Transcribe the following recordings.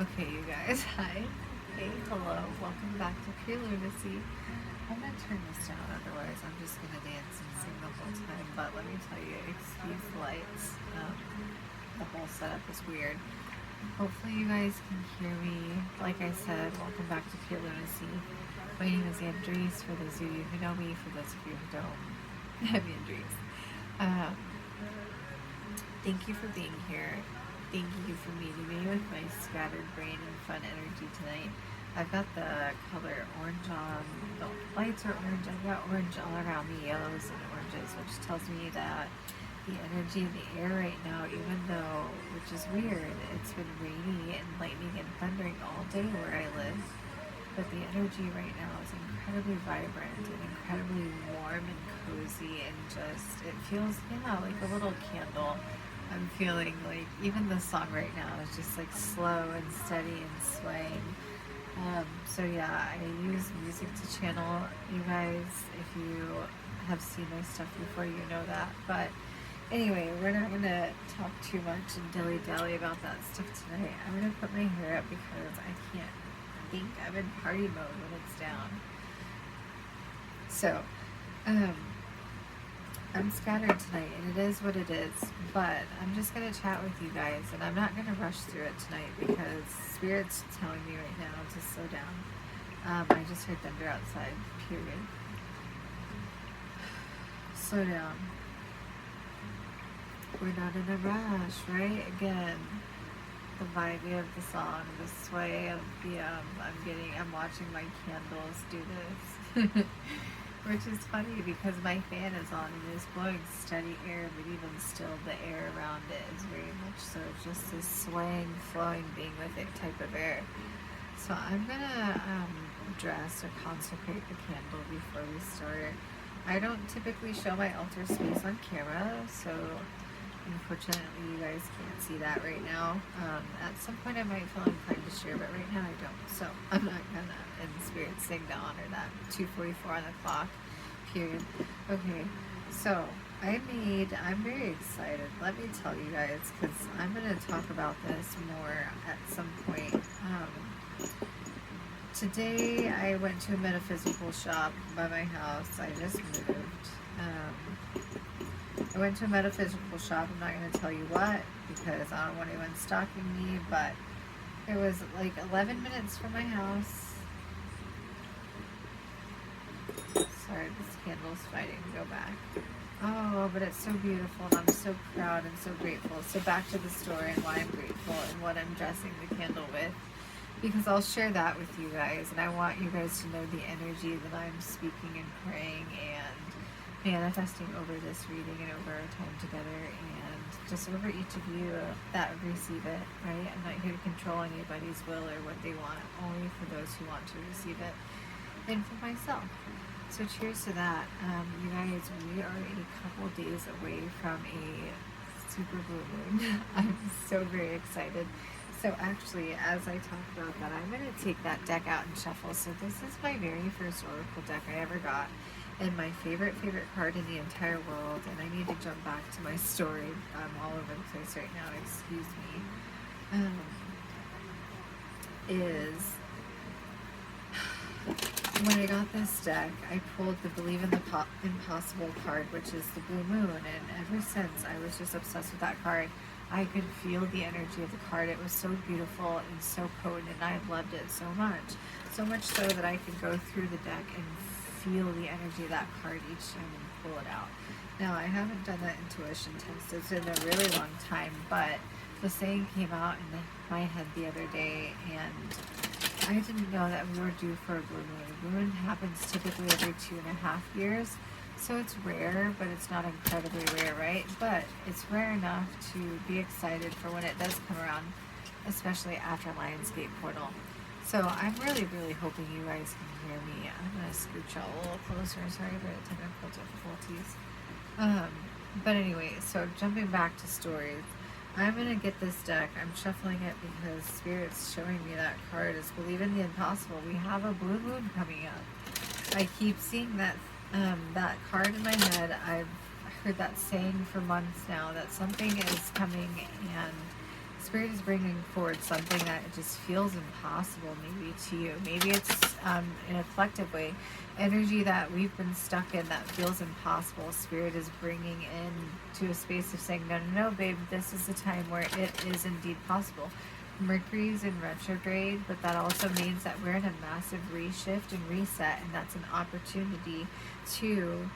Okay, you guys, hi. Hey, hello. Welcome back to Pure Lunacy. I'm going to turn this down, otherwise I'm just going to dance and sing the whole time. But let me tell you, excuse the lights. The whole setup is weird. Hopefully you guys can hear me. Like I said, welcome back to Pure Lunacy. My name is Andres, for those of you who know me. For those of you who don't, I'm Andres. Thank you for being here. Thank you for meeting me with my scattered brain and fun energy tonight. I've got the color orange on, the lights are orange, I've got orange all around me, yellows and oranges, which tells me that the energy in the air right now, even though, which is weird, it's been rainy and lightning and thundering all day where I live, but the energy right now is incredibly vibrant and incredibly warm and cozy, and just, it feels, yeah, like a little candle. I'm feeling like even the song right now is just like slow and steady and swaying. So yeah, I use music to channel you guys. If you have seen my stuff before, you know that. But anyway, we're not going to talk too much and dilly-dally about that stuff tonight. I'm going to put my hair up because I can't think. I'm in party mode when it's down. So, I'm scattered tonight, and it is what it is, but I'm just going to chat with you guys, and I'm not going to rush through it tonight because Spirit's telling me right now to slow down. I just heard thunder outside, period. Slow down. We're not in a rush, right? Again, the vibe of the song, the sway of the, I'm watching my candles do this. Which is funny because my fan is on and it's blowing steady air, but even still the air around it is very much so just this swaying, flowing, being with it type of air. So I'm gonna dress or consecrate the candle before we start. I don't typically show my altar space on camera, so unfortunately you guys can't see that right now. At some point I might feel inclined to share, but right now I don't. So I'm not gonna, in Spirit sing to honor that. 2:44 on the clock, period. Okay, so I'm very excited. Let me tell you guys, because I'm gonna talk about this more at some point. Today I went to a metaphysical shop by my house. I just moved. I went to a metaphysical shop. I'm not going to tell you what because I don't want anyone stalking me, but it was like 11 minutes from my house. Sorry, this candle's fighting to go back. Oh, but it's so beautiful, and I'm so proud and so grateful. So back to the story and why I'm grateful and what I'm dressing the candle with, because I'll share that with you guys, and I want you guys to know the energy that I'm speaking and praying and manifesting over this reading and over our time together, and just over each of you that receive it, right? I'm not here to control anybody's will or what they want, only for those who want to receive it, and for myself. So cheers to that. You guys, we are a couple days away from a super blue moon. I'm so very excited. So actually, as I talk about that, I'm going to take that deck out and shuffle. So this is my very first Oracle deck I ever got, and my favorite card in the entire world. And I need to jump back to my story. I'm all over the place right now, excuse me. Is when I got this deck, I pulled the Believe in the Impossible card, which is the blue moon, and ever since I was just obsessed with that card. I could feel the energy of the card. It was so beautiful and so potent, and I loved it so much. So much so that I could go through the deck and feel the energy of that card each time and pull it out. Now, I haven't done that intuition test. It's been a really long time, but the saying came out in my head the other day, and I didn't know that we were due for a blue moon. A blue moon happens typically every 2.5 years. So it's rare, but it's not incredibly rare, right? But it's rare enough to be excited for when it does come around, especially after Lionsgate Portal. So I'm really, really hoping you guys can hear me. I'm gonna scooch y'all a little closer. Sorry for the technical difficulties. Um, but anyway, so jumping back to stories, I'm gonna get this deck. I'm shuffling it because Spirit's showing me that card is Believe in the Impossible. We have a blue moon coming up. I keep seeing that card in my head. I've heard that saying for months now that something is coming, and Spirit is bringing forward something that just feels impossible maybe to you. Maybe it's in a collective way, energy that we've been stuck in that feels impossible. Spirit is bringing in to a space of saying, no, no, no, babe, this is the time where it is indeed possible. Mercury's in retrograde, but that also means that we're in a massive reshift and reset, and that's an opportunity to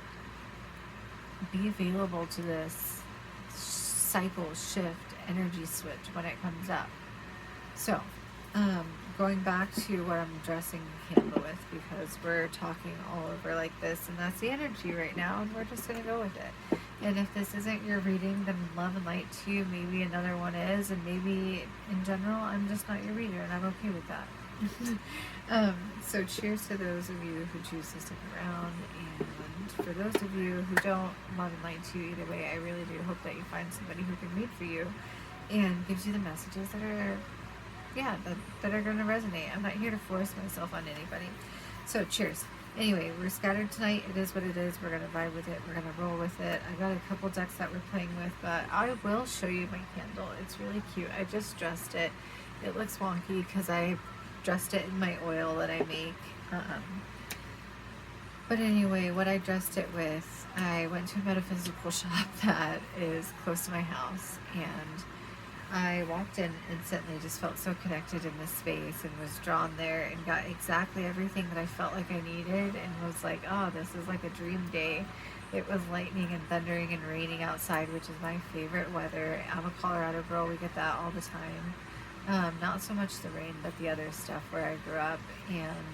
be available to this cycle shift energy switch when it comes up. So going back to what I'm dressing the candle with, because we're talking all over like this, and that's the energy right now, and we're just going to go with it. And if this isn't your reading, then love and light to you. Maybe another one is, and maybe in general I'm just not your reader, and I'm okay with that. So cheers to those of you who choose to stick around, and for those of you who don't, love and light to you either way. I really do hope that you find somebody who can read for you and gives you the messages that are, that are going to resonate. I'm not here to force myself on anybody. So cheers. Anyway, we're scattered tonight. It is what it is. We're going to vibe with it. We're going to roll with it. I got a couple decks that we're playing with, but I will show you my candle. It's really cute. I just dressed it. It looks wonky because I dressed it in my oil that I make. But anyway, what I dressed it with, I went to a metaphysical shop that is close to my house, and I walked in instantly, just felt so connected in this space, and was drawn there and got exactly everything that I felt like I needed, and was like, oh, this is like a dream day. It was lightning and thundering and raining outside, which is my favorite weather. I'm a Colorado girl. We get that all the time. Not so much the rain, but the other stuff where I grew up, and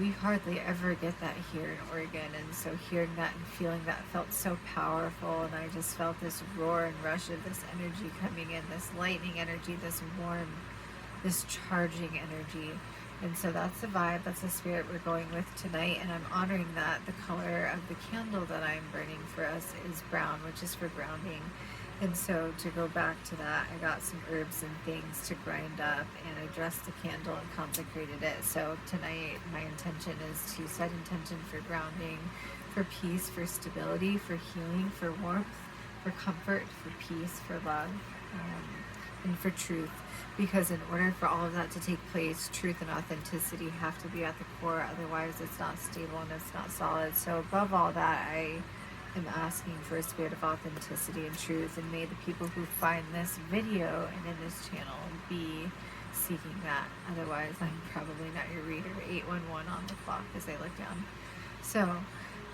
we hardly ever get that here in Oregon. And so hearing that and feeling that felt so powerful, and I just felt this roar and rush of this energy coming in, this lightning energy, this warm, this charging energy. And so that's the vibe, that's the spirit we're going with tonight, and I'm honoring that. The color of the candle that I'm burning for us is brown, which is for grounding. And so to go back to that, I got some herbs and things to grind up, and I dressed the candle and consecrated it. So tonight my intention is to set intention for grounding, for peace, for stability, for healing, for warmth, for comfort, for peace, for love, and for truth. Because in order for all of that to take place, truth and authenticity have to be at the core. Otherwise it's not stable and it's not solid. So above all that, I am asking for a spirit of authenticity and truth, and may the people who find this video and in this channel be seeking that. Otherwise, I'm probably not your reader. 811 on the clock as I look down. So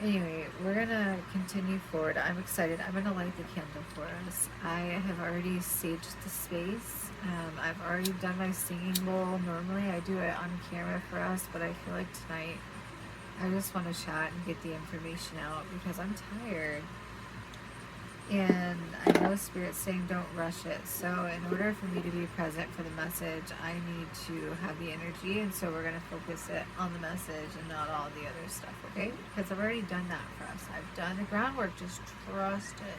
anyway, we're gonna continue forward. I'm excited. I'm gonna light the candle for us. I have already saged the space. I've already done my singing bowl. Normally I do it on camera for us, but I feel like tonight I just want to chat and get the information out because I'm tired. And I know Spirit's saying don't rush it. So in order for me to be present for the message, I need to have the energy. And so we're going to focus it on the message and not all the other stuff, okay? Because I've already done that for us. I've done the groundwork. Just trust it.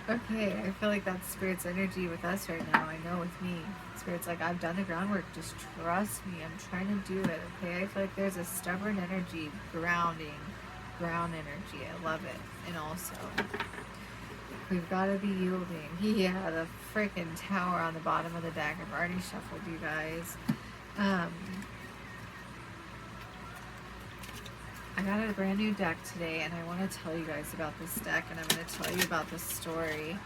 Okay, I feel like that's Spirit's energy with us right now. I know with me. Spirit's like, I've done the groundwork. Just trust me. I'm trying to do it, okay? I feel like there's a stubborn energy, ground energy. I love it. And also, we've got to be yielding. Yeah, the freaking tower on the bottom of the deck. I've already shuffled, you guys. I got a brand new deck today, and I want to tell you guys about this deck, and I'm going to tell you about the story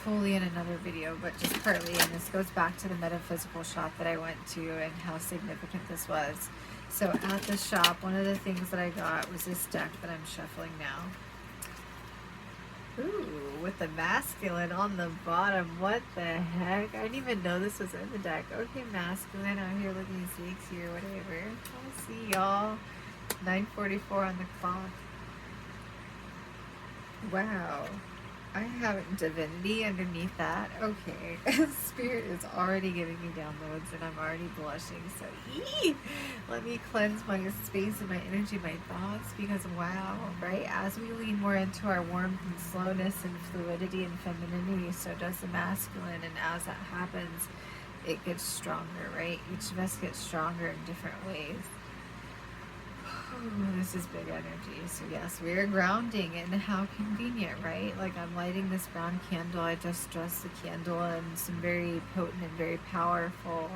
fully in another video, but just partly. And this goes back to the metaphysical shop that I went to and how significant this was. So at the shop, one of the things that I got was this deck that I'm shuffling now. Ooh, with the masculine on the bottom. What the heck? I didn't even know this was in the deck. Okay, masculine out here looking sexy or whatever. I'll see y'all. 9:44 on the clock. Wow. I have divinity underneath that. Okay. Spirit is already giving me downloads and I'm already blushing. So, let me cleanse my space and my energy, my thoughts, because wow, right? As we lean more into our warmth and slowness and fluidity and femininity, so does the masculine. And as that happens, it gets stronger, right? Each of us gets stronger in different ways. Ooh, this is big energy. So yes, we are grounding, and how convenient, right? Like I'm lighting this brown candle. I just dressed the candle in some very potent and very powerful,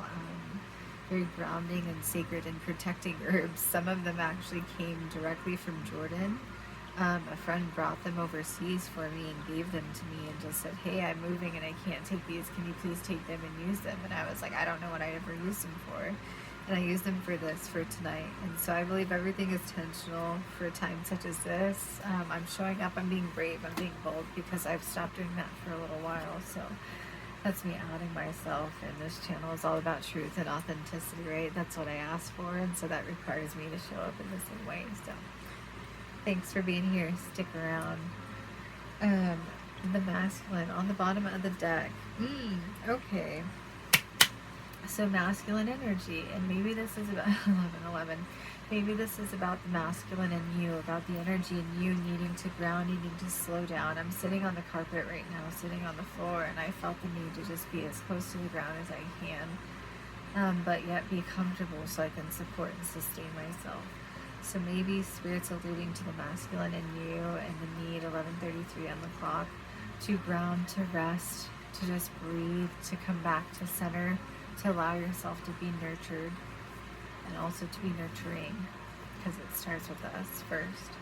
very grounding and sacred and protecting herbs. Some of them actually came directly from Jordan. A friend brought them overseas for me and gave them to me and just said, hey, I'm moving and I can't take these. Can you please take them and use them? And I was like, I don't know what I ever used them for. And I use them for this, for tonight. And so I believe everything is intentional for a time such as this. I'm showing up, I'm being brave, I'm being bold because I've stopped doing that for a little while. So that's me outing myself. And this channel is all about truth and authenticity, right? That's what I asked for. And so that requires me to show up in the same way. So thanks for being here. Stick around. The masculine on the bottom of the deck. Okay. So masculine energy, and maybe this is about 11. Maybe this is about the masculine in you, about the energy in you needing to ground, needing to slow down. I'm sitting on the carpet right now, sitting on the floor, and I felt the need to just be as close to the ground as I can, but yet be comfortable so I can support and sustain myself. So maybe Spirit's alluding to the masculine in you and the need, 11:33 on the clock, to ground, to rest, to just breathe, to come back to center, to allow yourself to be nurtured and also to be nurturing, because it starts with us first.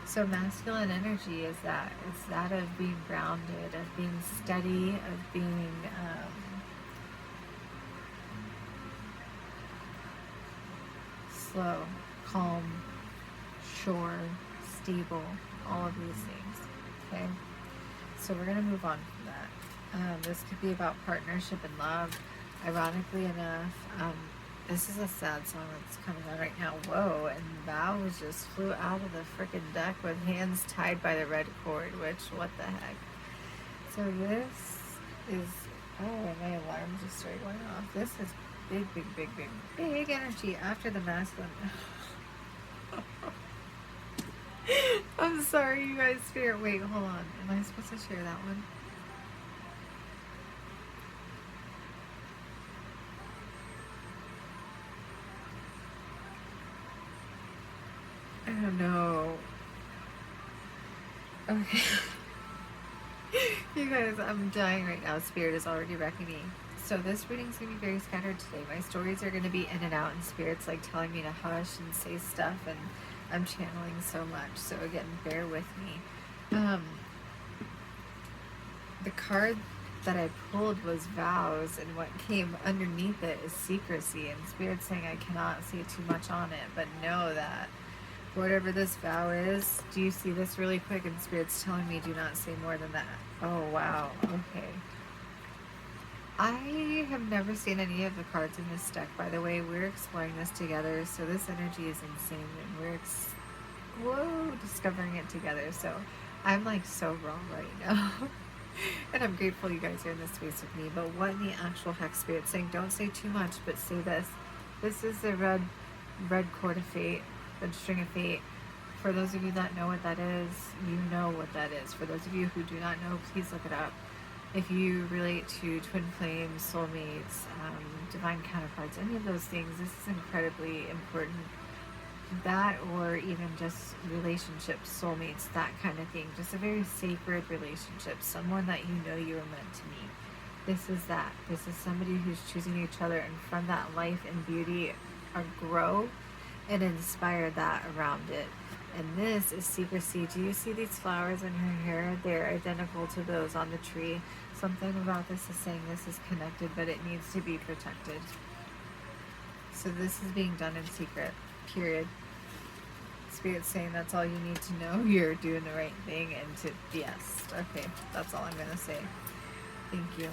So masculine energy is that. It's that of being grounded, of being steady, of being slow, calm, sure, stable, all of these things. Okay? So we're going to move on from that. This could be about partnership and love. Ironically enough, this is a sad song that's coming on right now. Whoa, and Val just flew out of the frickin' deck with hands tied by the red cord, which, what the heck. So this is, oh, my alarm just started going off. This is big energy after the masculine. I'm sorry, you guys. Spirit, wait, hold on. Am I supposed to share that one? I don't know. Okay. You guys, I'm dying right now. Spirit is already wrecking me. So this reading's going to be very scattered today. My stories are going to be in and out, and Spirit's like telling me to hush and say stuff, and I'm channeling so much. So again, bear with me. The card that I pulled was vows, and what came underneath it is secrecy, and Spirit's saying I cannot say too much on it, but know that whatever this vow is, do you see this really quick? And Spirit's telling me do not say more than that. Oh, wow. Okay. I have never seen any of the cards in this deck, by the way. We're exploring this together, so this energy is insane, and we're discovering it together. So I'm like so wrong right now. And I'm grateful you guys are in this space with me. But what in the actual heck, Spirit's saying? Don't say too much, but say this. This is the red cord of fate. The string of fate. For those of you that know what that is, you know what that is. For those of you who do not know, please look it up. If you relate to twin flames, soulmates, divine counterparts, any of those things, this is incredibly important. That, or even just relationships, soulmates, that kind of thing. Just a very sacred relationship. Someone that you know you were meant to meet. This is that. This is somebody who's choosing each other, and from that life and beauty grow and inspire that around it. And this is secrecy. Do you see these flowers in her hair? They're identical to those on the tree. Something about this is saying this is connected, but it needs to be protected. So this is being done in secret, period. Spirit's saying that's all you need to know. You're doing the right thing, and to, yes. Okay, that's all I'm going to say. Thank you.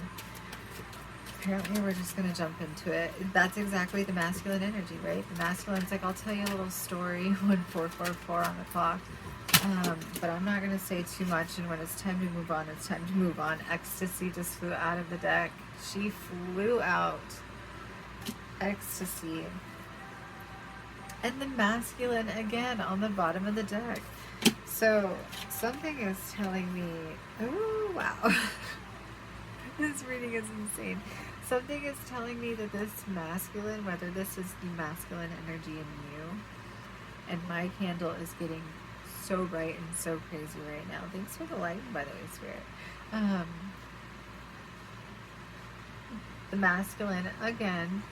Apparently we're just going to jump into it. That's exactly the masculine energy, right? The masculine's like, I'll tell you a little story. 1444 on the clock. But I'm not going to say too much, and when it's time to move on, it's time to move on. Ecstasy just flew out of the deck. She flew out. Ecstasy. And the masculine again on the bottom of the deck. So something is telling me, oh wow, this reading is insane. Something is telling me that this masculine, whether this is the masculine energy in you, and my candle is getting so bright and so crazy right now. Thanks for the light, by the way, Spirit. The masculine again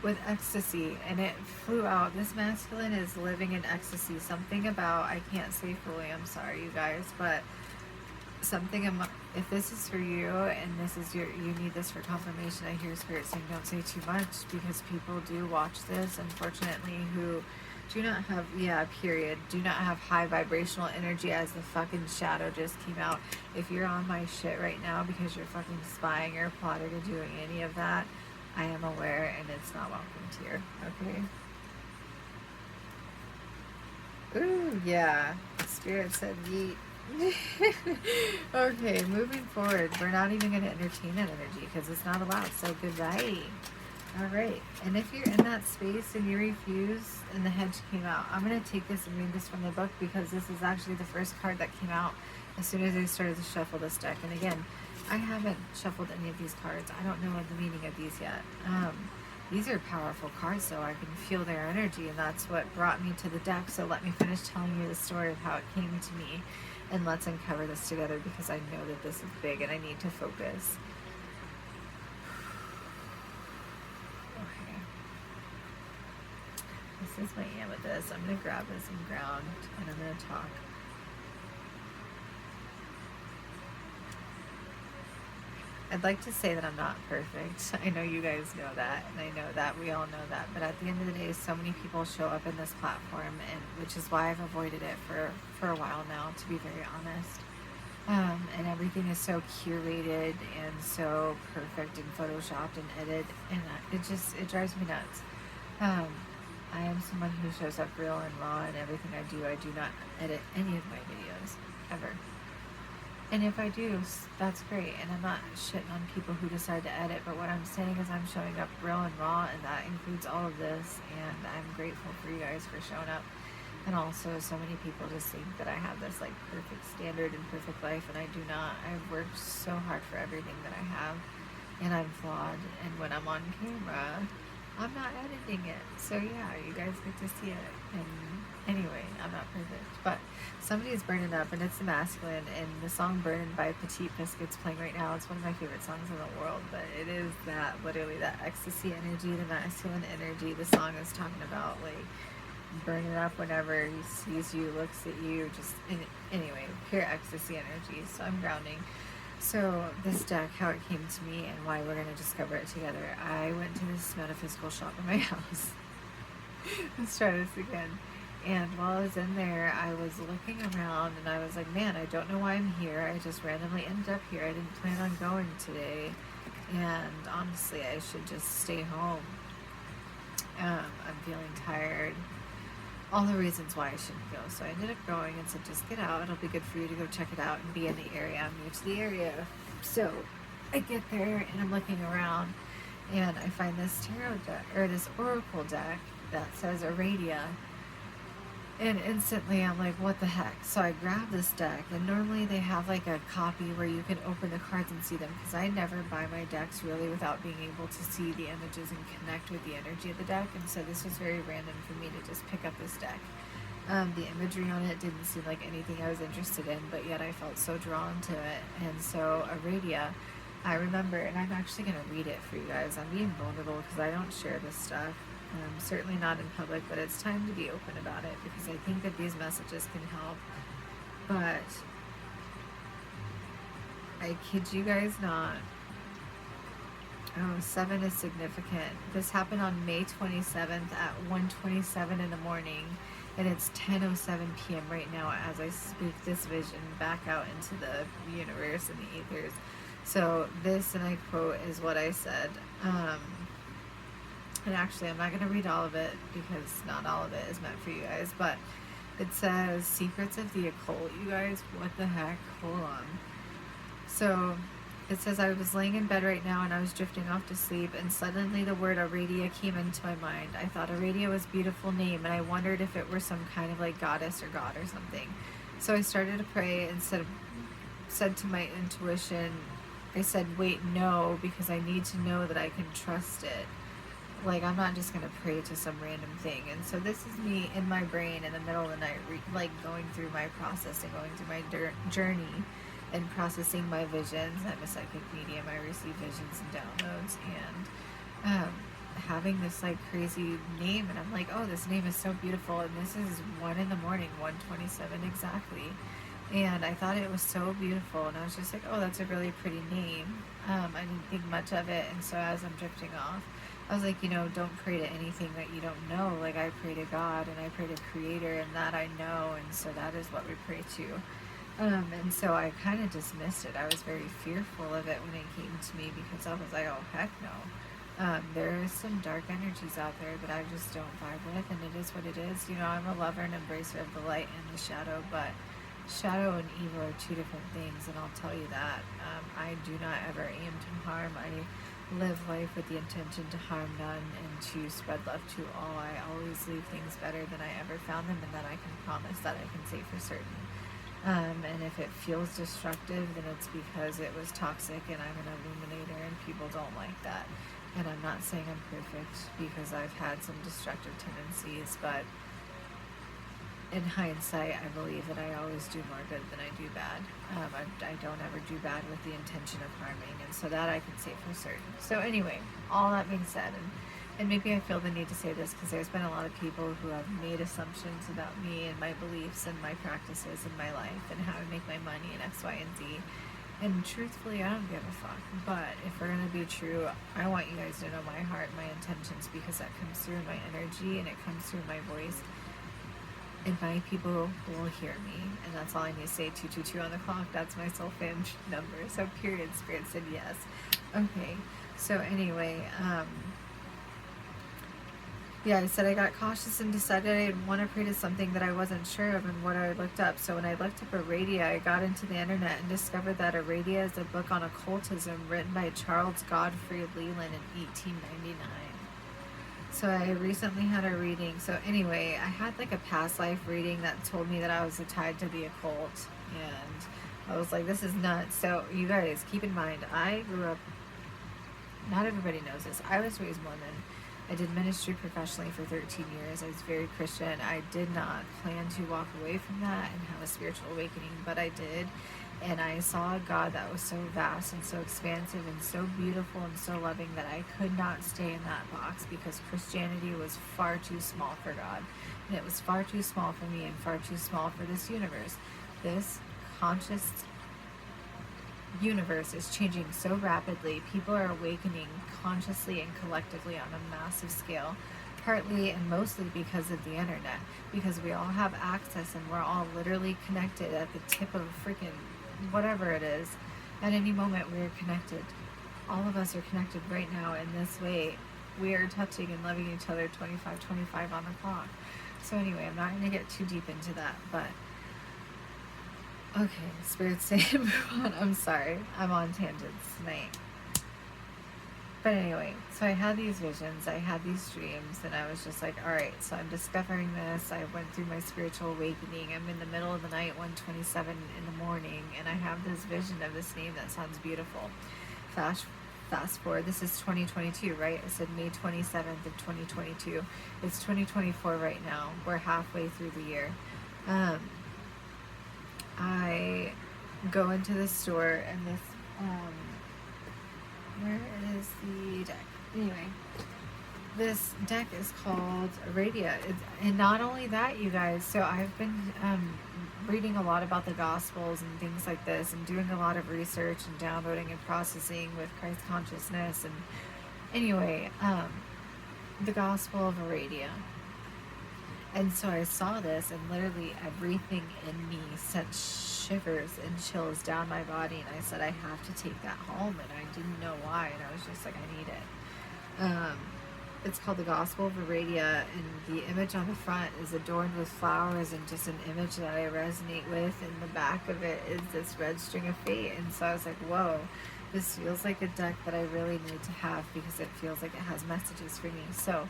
with ecstasy, and it flew out. This masculine is living in ecstasy. Something about, I can't say fully, I'm sorry you guys, but something, if this is for you and this is you need this for confirmation, I hear Spirit saying don't say too much, because people do watch this, unfortunately, who do not have, period, do not have high vibrational energy, as the fucking shadow just came out. If you're on my shit right now because you're fucking spying or plotting or doing any of that, I am aware, and it's not welcomed here, okay? Ooh, yeah. Spirit said yeet. Okay, moving forward. We're not even going to entertain that energy because it's not allowed, so goodbye. Alright, and if you're in that space and you refuse and the hedge came out, I'm going to take this and read this from the book, because this is actually the first card that came out as soon as I started to shuffle this deck. And again, I haven't shuffled any of these cards. I don't know what the meaning of these yet. These are powerful cards, so I can feel their energy, and that's what brought me to the deck. So let me finish telling you the story of how it came to me, and let's uncover this together, because I know that this is big and I need to focus. Okay. This is my amethyst. I'm going to grab this and ground, and I'm going to talk. I'd like to say that I'm not perfect. I know you guys know that, and I know that we all know that. But at the end of the day, so many people show up in this platform, and which is why I've avoided it for a while now, to be very honest. And everything is so curated and so perfect and photoshopped and edited, and it drives me nuts. I am someone who shows up real and raw in everything I do. I do not edit any of my videos, ever. And if I do, that's great. And I'm not shitting on people who decide to edit, but what I'm saying is I'm showing up real and raw, and that includes all of this. And I'm grateful for you guys for showing up. And also, so many people just think that I have this like perfect standard and perfect life, and I do not. I've worked so hard for everything that I have, and I'm flawed. And when I'm on camera, I'm not editing it. So yeah, you guys get to see it. And anyway, I'm not perfect, but somebody's burning up, and it's the masculine, and the song Burning by Petite Biscuits playing right now. It's one of my favorite songs in the world, but it is that, literally, that ecstasy energy, the masculine energy. The song is talking about, like, burning up whenever he sees you, looks at you, just, anyway, pure ecstasy energy. So I'm grounding. So this deck, how it came to me and why we're going to discover it together. I went to this metaphysical shop in my house. Let's try this again. And while I was in there, I was looking around, and I was like, man, I don't know why I'm here. I just randomly ended up here. I didn't plan on going today. And honestly, I should just stay home. I'm feeling tired. All the reasons why I shouldn't go. So I ended up going and said, just get out. It'll be good for you to go check it out and be in the area. I'm new to the area. So I get there, and I'm looking around, and I find this tarot deck, or this oracle deck that says Aradia. And instantly I'm like, what the heck? So I grab this deck, and normally they have like a copy where you can open the cards and see them, because I never buy my decks really without being able to see the images and connect with the energy of the deck. And so this was very random for me to just pick up this deck. The imagery on it didn't seem like anything I was interested in, but yet I felt so drawn to it. And so Aradia, I remember, and I'm actually going to read it for you guys. I'm being vulnerable because I don't share this stuff. Certainly not in public, but it's time to be open about it, because I think that these messages can help. But I kid you guys not. Oh, 7 is significant. This happened on May 27th at 1:27 in the morning, and it's 10:07 p.m. right now as I speak this vision back out into the universe and the ethers. So this, and I quote, is what I said. And actually, I'm not going to read all of it, because not all of it is meant for you guys, but It says secrets of the occult. You guys, what the heck? Hold on. So it says, I was laying in bed right now and I was drifting off to sleep, and suddenly the word Aradia came into my mind. I thought Aradia was a beautiful name, and I wondered if it were some kind of like goddess or god or something. So I started to pray and said to my intuition, I said, wait, no, because I need to know that I can trust it. Like, I'm not just going to pray to some random thing. And so this is me in my brain in the middle of the night, like going through my process and going through my journey and processing my visions. I'm a psychic medium. I receive visions and downloads, and having this like crazy name. And I'm like, oh, this name is so beautiful. And this is 1 a.m, 1:27 exactly. And I thought it was so beautiful. And I was just like, oh, that's a really pretty name. I didn't think much of it. And so as I'm drifting off, I was like, don't pray to anything that you don't know. Like, I pray to God and I pray to Creator, and that I know, and so that is what we pray to. And so I kind of dismissed it. I was very fearful of it when it came to me, because I was like, oh, heck no. There are some dark energies out there that I just don't vibe with, and it is what it is. I'm a lover and embracer of the light and the shadow, but shadow and evil are two different things, and I'll tell you that. I do not ever aim to harm. I live life with the intention to harm none and to spread love to all. I always leave things better than I ever found them, and that I can promise, that I can say for certain. And if it feels destructive, then it's because it was toxic, and I'm an illuminator, and people don't like that. And I'm not saying I'm perfect, because I've had some destructive tendencies, but in hindsight, I believe that I always do more good than I do bad. I don't ever do bad with the intention of harming, and so that I can say for certain. So anyway, all that being said, and maybe I feel the need to say this because there's been a lot of people who have made assumptions about me and my beliefs and my practices in my life and how I make my money and X, Y, and Z. And truthfully, I don't give a fuck. But if we're going to be true, I want you guys to know my heart, my intentions, because that comes through my energy and it comes through my voice. And my people will hear me, and that's all I need to say. 222 on the clock. That's my soul fam number. So period. Spirit said yes. Okay. So anyway, yeah, I said I got cautious and decided I didn't want to pray to something that I wasn't sure of and what I looked up. So when I looked up Aradia, I got into the internet and discovered that Aradia is a book on occultism written by Charles Godfrey Leland in 1899. So I recently had a reading. So anyway, I had like a past life reading that told me that I was tied to the occult, and I was like, this is nuts. So you guys keep in mind, I grew up, not everybody knows this, I was raised Mormon. I did ministry professionally for 13 years. I was very Christian. I did not plan to walk away from that and have a spiritual awakening, but I did. And I saw a God that was so vast and so expansive and so beautiful and so loving that I could not stay in that box, because Christianity was far too small for God. And it was far too small for me and far too small for this universe. This conscious universe is changing so rapidly. People are awakening consciously and collectively on a massive scale, partly and mostly because of the internet, because we all have access and we're all literally connected at the tip of a freaking whatever it is. At any moment we are connected. All of us are connected right now in this way. We are touching and loving each other 25 on the clock. So anyway, I'm not going to get too deep into that, but okay, Spirit's saying move on. I'm sorry, I'm on tangents tonight. But anyway, so I had these visions, I had these dreams, and I was just like, all right, so I'm discovering this. I went through my spiritual awakening. I'm in the middle of the night, 1:27 in the morning, and I have this vision of this name that sounds beautiful. Fast forward, this is 2022, right? I said May 27th of 2022. It's 2024 right now. We're halfway through the year. I go into the store, and this, where is the deck? Anyway, this deck is called Aradia. And not only that, you guys, so I've been reading a lot about the Gospels and things like this, and doing a lot of research and downloading and processing with Christ consciousness. And anyway, the Gospel of Aradia. And so I saw this, and literally everything in me sent shivers and chills down my body, and I said, I have to take that home, and I didn't know why, and I was just like, I need it. It's called the Gospel of Aradia, and the image on the front is adorned with flowers and just an image that I resonate with. And the back of it is this red string of fate. And so I was like, whoa, this feels like a deck that I really need to have because it feels like it has messages for me. So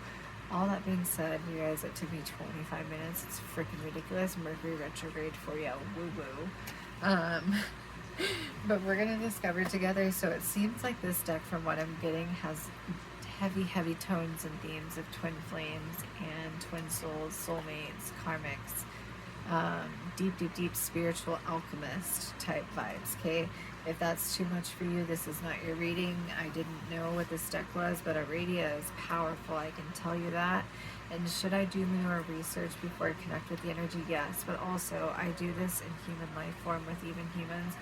all that being said, you guys, it took me 25 minutes. It's freaking ridiculous. Mercury retrograde for you, woo-woo. But we're going to discover together. So it seems like this deck, from what I'm getting, has heavy tones and themes of twin flames and twin souls, soulmates, karmics, deep spiritual alchemist type vibes. Okay, if that's too much for you, this is not your reading. I didn't know what this deck was, but Aradia is powerful, I can tell you that. And should I do more research before I connect with the energy? Yes, but also I do this in human life form with even humans.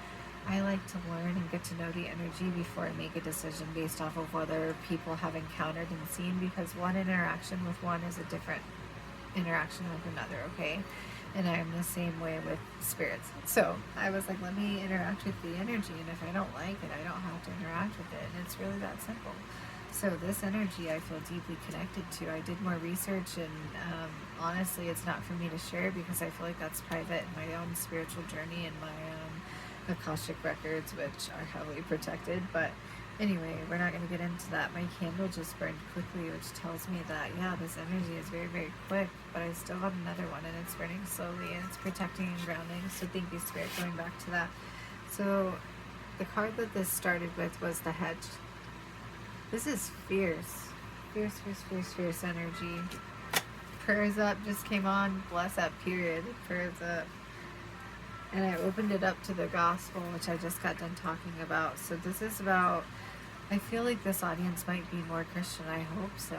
I like to learn and get to know the energy before I make a decision based off of whether people have encountered and seen, because one interaction with one is a different interaction with another, okay? And I am the same way with spirits. So I was like, let me interact with the energy, and if I don't like it, I don't have to interact with it, and it's really that simple. So this energy I feel deeply connected to. I did more research, and honestly, it's not for me to share because I feel like that's private in my own spiritual journey and my Akashic records, which are heavily protected. But anyway, we're not going to get into that. My candle just burned quickly, which tells me that, yeah, this energy is very quick, but I still have another one, and it's burning slowly, and it's protecting and grounding. So thank you, Spirit, going back to that. So the card that this started with was the Hedge. This is fierce energy. Prayers Up just came on. Bless Up, period. Prayers Up. And I opened it up to the gospel, which I just got done talking about. So this is about, I feel like this audience might be more Christian. I hope so.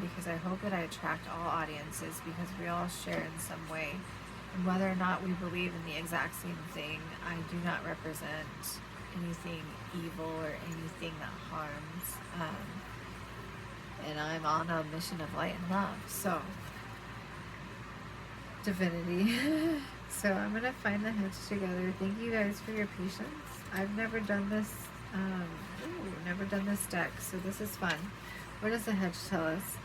Because I hope that I attract all audiences, because we all share in some way. And whether or not we believe in the exact same thing, I do not represent anything evil or anything that harms. And I'm on a mission of light and love. So, divinity. So I'm going to find the hedge together. Thank you guys for your patience. I've never done this, never done this deck, so this is fun. What does the hedge tell us?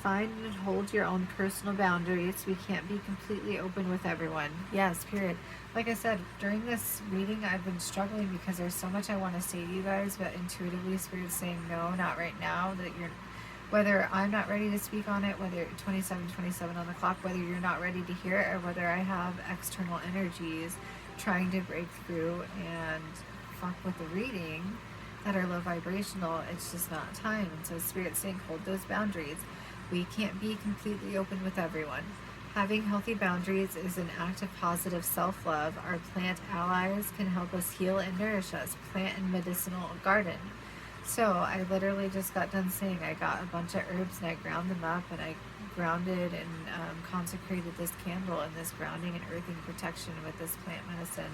Find and hold your own personal boundaries. We can't be completely open with everyone. Yes, period. Like I said, during this reading, I've been struggling because there's so much I want to say to you guys, but intuitively, Spirit's saying no, not right now, that you're, whether I'm not ready to speak on it, whether 27 on the clock, whether you're not ready to hear it, or whether I have external energies trying to break through and fuck with the reading that are low vibrational, it's just not time. And so Spirit's saying, hold those boundaries. We can't be completely open with everyone. Having healthy boundaries is an act of positive self-love. Our plant allies can help us heal and nourish us. Plant and medicinal garden. So I literally just got done saying I got a bunch of herbs and I ground them up, and I grounded and consecrated this candle and this grounding and earthing protection with this plant medicine.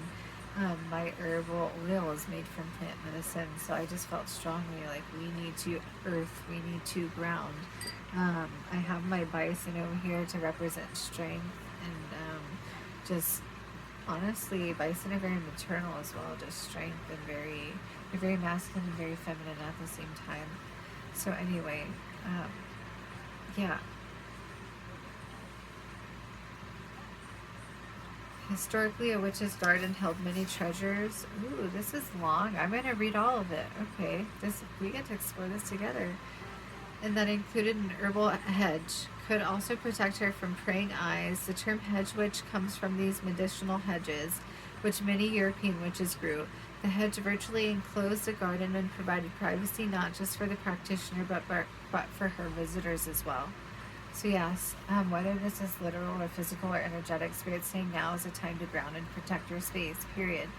My herbal oil is made from plant medicine, so I just felt strongly like we need to earth, we need to ground. I have my bison over here to represent strength, and just honestly, bison are very maternal as well, just strength, and they're very masculine and very feminine at the same time. So anyway, yeah. Historically, a witch's garden held many treasures. Ooh, this is long. I'm going to read all of it. Okay, we get to explore this together. And that included an herbal hedge. Could also protect her from praying eyes. The term hedge witch comes from these medicinal hedges, which many European witches grew. The hedge virtually enclosed the garden and provided privacy not just for the practitioner, but for her visitors as well. So yes, whether this is literal or physical or energetic, Spirit's saying now is a time to ground and protect your space, period.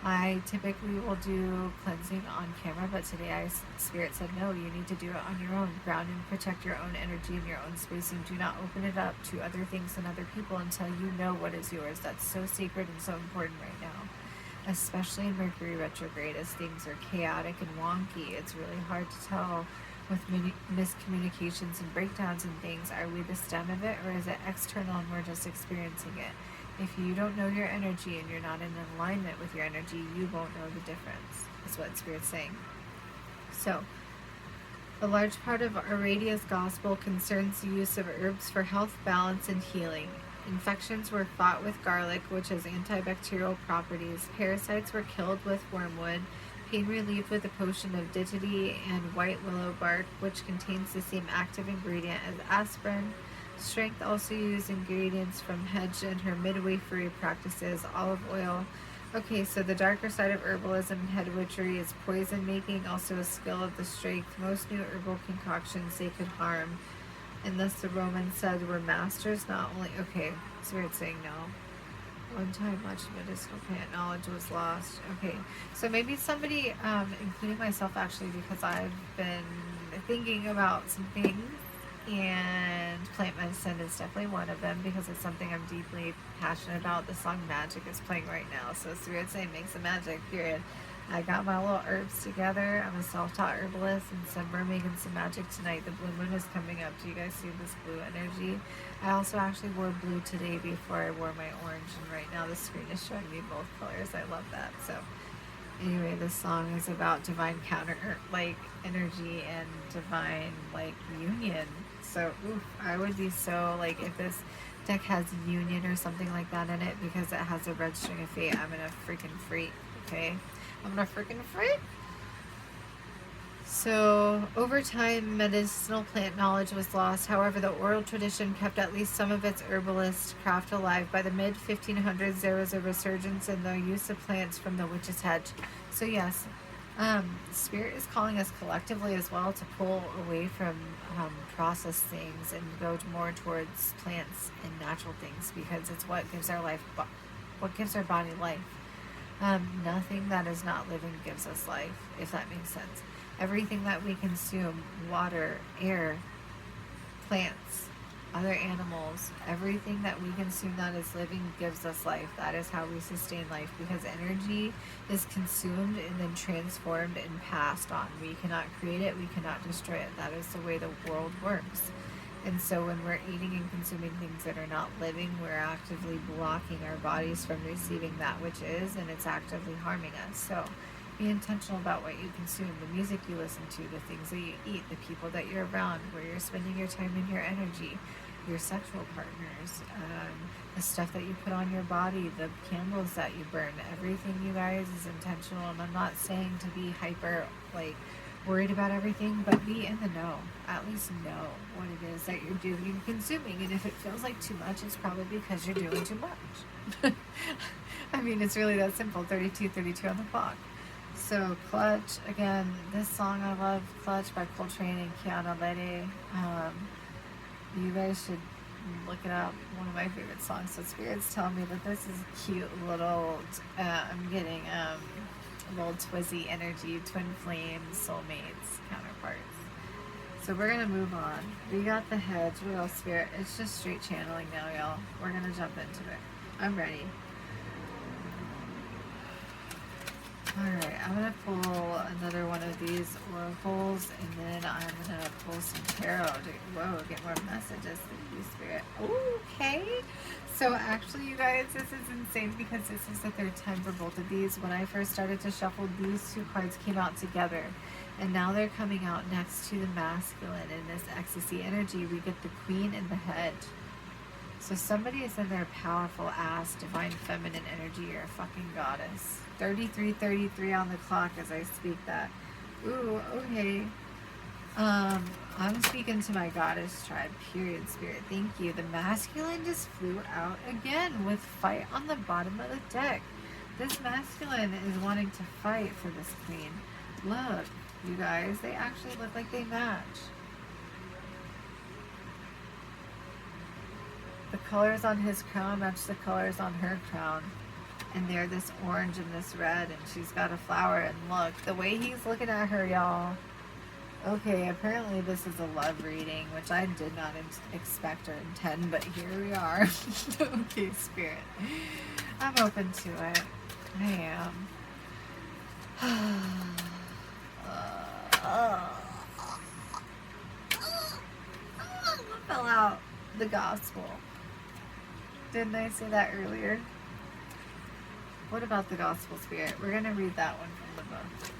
I typically will do cleansing on camera, but today Spirit said, no, you need to do it on your own. Ground and protect your own energy in your own space, and do not open it up to other things and other people until you know what is yours. That's so sacred and so important right now, especially in Mercury retrograde, as things are chaotic and wonky. It's really hard to tell with miscommunications and breakdowns and things. Are we the stem of it, or is it external and we're just experiencing it? If you don't know your energy and you're not in alignment with your energy, you won't know the difference, is what Spirit's saying. So A large part of Aradia's gospel concerns the use of herbs for health, balance, and healing. Infections were fought with garlic, which has antibacterial properties. Parasites were killed with wormwood. Pain relieved with a potion of ditity and white willow bark, which contains the same active ingredient as aspirin. Strength also used ingredients from Hedge and her midwifery practices, olive oil. Okay, so the darker side of herbalism and head witchery is poison making, also a skill of the strength. Most new herbal concoctions they could harm, and thus the Romans said were masters, not only. Okay, Spirit saying no. One time, much medicinal plant knowledge was lost. Okay, so maybe somebody, including myself actually, because I've been thinking about some things, and plant medicine is definitely one of them because it's something I'm deeply passionate about. The song Magic is playing right now, so Spirit saying make some magic, period. I got my little herbs together. I'm a self-taught herbalist, and so we're making some magic tonight. The blue moon is coming up. Do you guys see this blue energy? I also actually wore blue today before I wore my orange, and right now the screen is showing me both colors. I love that. So anyway, this song is about divine counter like energy and divine like union. So oof, I would be so like if this deck has union or something like that in it because it has a red string of fate, I'm gonna freaking freak. Okay, I'm gonna freaking freak. So, over time, medicinal plant knowledge was lost. However, the oral tradition kept at least some of its herbalist craft alive. By the mid 1500s, there was a resurgence in the use of plants from the witch's hedge. So, yes, Spirit is calling us collectively as well to pull away from processed things and go more towards plants and natural things because it's what gives our life, what gives our body life. Nothing that is not living gives us life, if that makes sense. Everything that we consume, water, air, plants, other animals, everything that we consume that is living gives us life. That is how we sustain life because energy is consumed and then transformed and passed on. We cannot create it, we cannot destroy it. That is the way the world works. And so when we're eating and consuming things that are not living, we're actively blocking our bodies from receiving that which is, and it's actively harming us. So be intentional about what you consume, the music you listen to, the things that you eat, the people that you're around, where you're spending your time and your energy, your sexual partners, the stuff that you put on your body, the candles that you burn. Everything, you guys, is intentional. And I'm not saying to be hyper, like, worried about everything, but be in the know. At least know what it is that you're doing and consuming. And if it feels like too much, it's probably because you're doing too much. I mean, it's really that simple. 32 on the clock. So Clutch, again, this song I love, Clutch by Coltrane and Kiana Lede. You guys should look it up. One of my favorite songs. So Spirit's telling me that this is a cute little, I'm getting a little Twizzy energy, twin flames, soulmates, counterparts. So we're going to move on. We got the Hedge. What else, Spirit? It's just straight channeling now, y'all. We're going to jump into it. I'm ready. Alright, I'm going to pull another one of these oracles, and then I'm going to pull some tarot to, get more messages. Thank you, Spirit. Okay. So actually, you guys, this is insane because this is the third time for both of these. When I first started to shuffle, these two cards came out together, and now they're coming out next to the masculine. In this ecstasy energy, we get the Queen and the Hedge. So somebody is in their powerful ass, divine feminine energy. You're a fucking goddess. 33:33 on the clock as I speak that. Ooh, okay. I'm speaking to my goddess tribe, period, Spirit. Thank you. The masculine just flew out again with fight on the bottom of the deck. This masculine is wanting to fight for this queen. Look, you guys, they actually look like they match. The colors on his crown match the colors on her crown. And they're this orange and this red, and she's got a flower. And look, the way he's looking at her, y'all. Okay, apparently this is a love reading, which I did not expect or intend, but here we are. Okay, Spirit. I'm open to it. I am. Fell out. The gospel. Didn't I say that earlier? What about the gospel, Spirit? We're going to read that one from the book.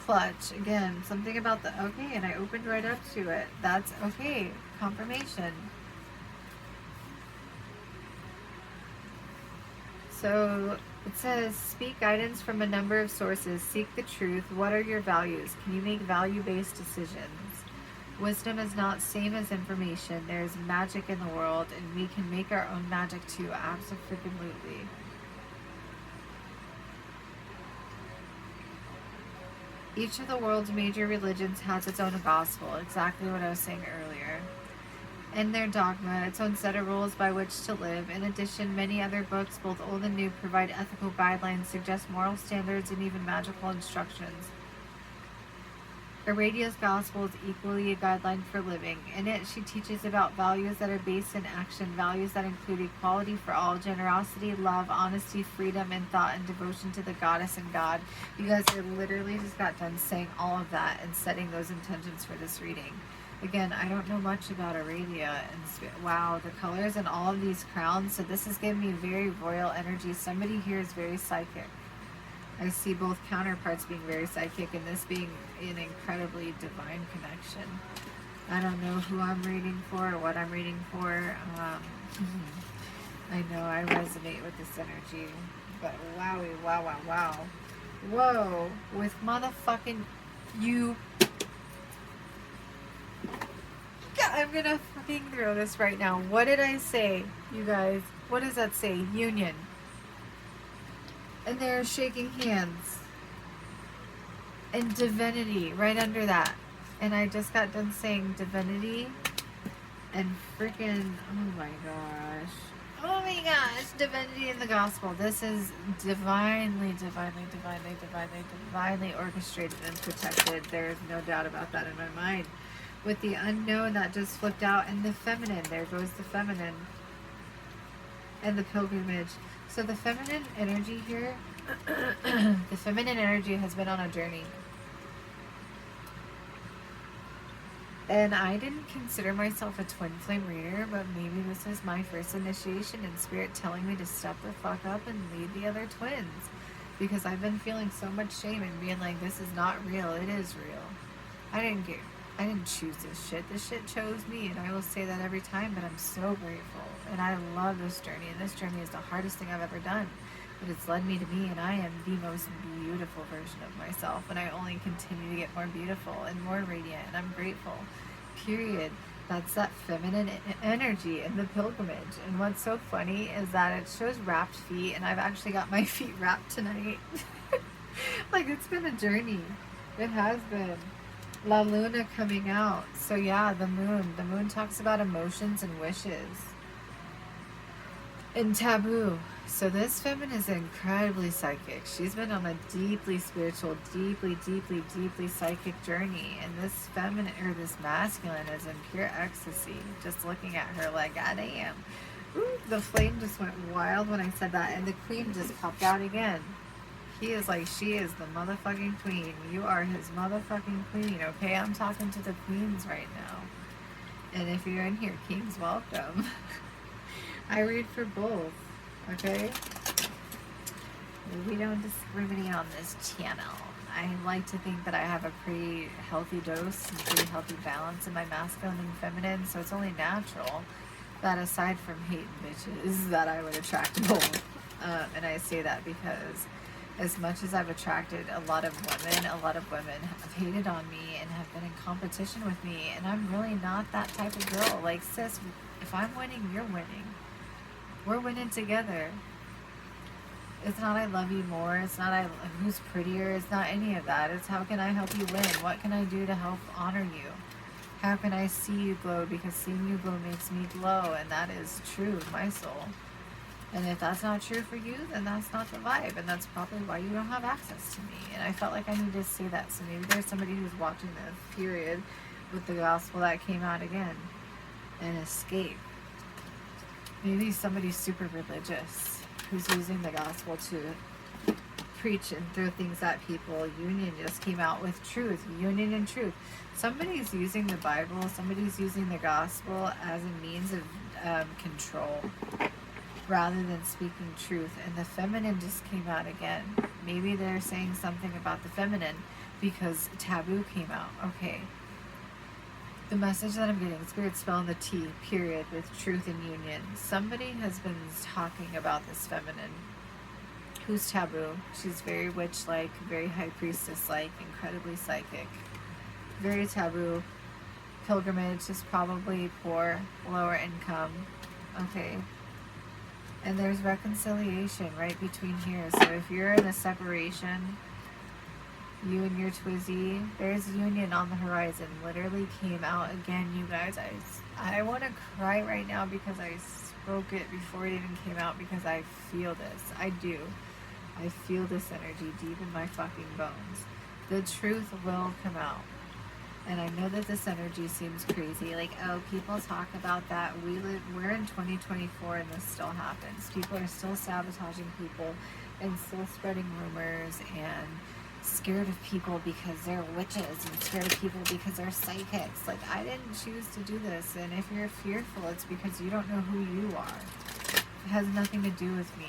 clutch. Again, something about the, okay, and I opened right up to it. That's okay. Confirmation. So it says, speak guidance from a number of sources. Seek the truth. What are your values? Can you make value-based decisions? Wisdom is not same as information. There is magic in the world, and we can make our own magic too. Absolutely. Each of the world's major religions has its own gospel. Exactly what I was saying earlier. And their dogma, its own set of rules by which to live. In addition, many other books, both old and new, provide ethical guidelines, suggest moral standards, and even magical instructions. Aradia's gospel is equally a guideline for living. In it, she teaches about values that are based in action, values that include equality for all, generosity, love, honesty, freedom, and thought, and devotion to the goddess and God. You guys are literally just got done saying all of that and setting those intentions for this reading. Again, I don't know much about Aradia, and wow, the colors and all of these crowns. So this is giving me very royal energy. Somebody here is very psychic. I see both counterparts being very psychic and this being an incredibly divine connection. I don't know who I'm reading for or what I'm reading for. I know I resonate with this energy, but wowie, wow, wow, wow. Whoa, with motherfucking you. God, I'm gonna fucking throw this right now. What did I say, you guys? What does that say? Union. And they're shaking hands. And divinity right under that. And I just got done saying divinity and freaking, oh my gosh, divinity in the gospel. This is divinely orchestrated and protected. There is no doubt about that in my mind. With the unknown that just flipped out, and the feminine, there goes the feminine. And the pilgrimage. So the feminine energy here, the feminine energy has been on a journey. And I didn't consider myself a twin flame reader, but maybe this is my first initiation in spirit telling me to step the fuck up and lead the other twins. Because I've been feeling so much shame and being like, this is not real, it is real. I didn't choose this shit. This shit chose me, and I will say that every time, but I'm so grateful. And I love this journey, and this journey is the hardest thing I've ever done. But it's led me to me, and I am the most beautiful version of myself, and I only continue to get more beautiful and more radiant, and I'm grateful. Period. That's that feminine energy in the pilgrimage. And what's so funny is that it shows wrapped feet, and I've actually got my feet wrapped tonight. Like, it's been a journey. It has been. La Luna coming out. So yeah, the moon. The moon talks about emotions and wishes. And taboo. So this feminine is incredibly psychic. She's been on a deeply spiritual, deeply psychic journey. And this feminine, or this masculine, is in pure ecstasy. Just looking at her like, God damn. Ooh, the flame just went wild when I said that. And the queen just popped out again. He is like, she is the motherfucking queen. You are his motherfucking queen, okay? I'm talking to the queens right now. And if you're in here, kings, welcome. I read for both, okay? We don't discriminate on this channel. I like to think that I have a pretty healthy dose and pretty healthy balance in my masculine and feminine, so it's only natural that aside from hating bitches, that I would attract both. And I say that because as much as I've attracted a lot of women have hated on me and have been in competition with me, and I'm really not that type of girl. Like, sis, if I'm winning, you're winning. We're winning together. It's not I love you more. It's not who's prettier. It's not any of that. It's how can I help you win? What can I do to help honor you? How can I see you glow? Because seeing you glow makes me glow, and that is true, my soul. And if that's not true for you, then that's not the vibe, and that's probably why you don't have access to me. And I felt like I needed to say that, so maybe there's somebody who's watching this period with the gospel that came out again and escape. Maybe somebody super religious who's using the gospel to preach and throw things at people. Union just came out with truth, union and truth. Somebody's using the Bible, somebody's using the gospel as a means of control, rather than speaking truth. And the feminine just came out again. Maybe they're saying something about the feminine. because taboo came out. Okay. The message that I'm getting, Spirit spelling the T, period, with truth and union. Somebody has been talking about this feminine who's taboo. She's very witch-like, very high priestess-like, incredibly psychic. Very taboo. Pilgrimage is probably poor, lower income. Okay. And there's reconciliation right between here. So if you're in a separation, you and your Twizzy, there's union on the horizon. Literally came out again, you guys. I want to cry right now because I spoke it before it even came out, because I feel this. I do. I feel this energy deep in my fucking bones. The truth will come out. And I know that this energy seems crazy. Like, oh, people talk about that. We're in 2024 and this still happens. People are still sabotaging people and still spreading rumors and scared of people because they're witches and scared of people because they're psychics. Like, I didn't choose to do this. And if you're fearful, it's because you don't know who you are. It has nothing to do with me.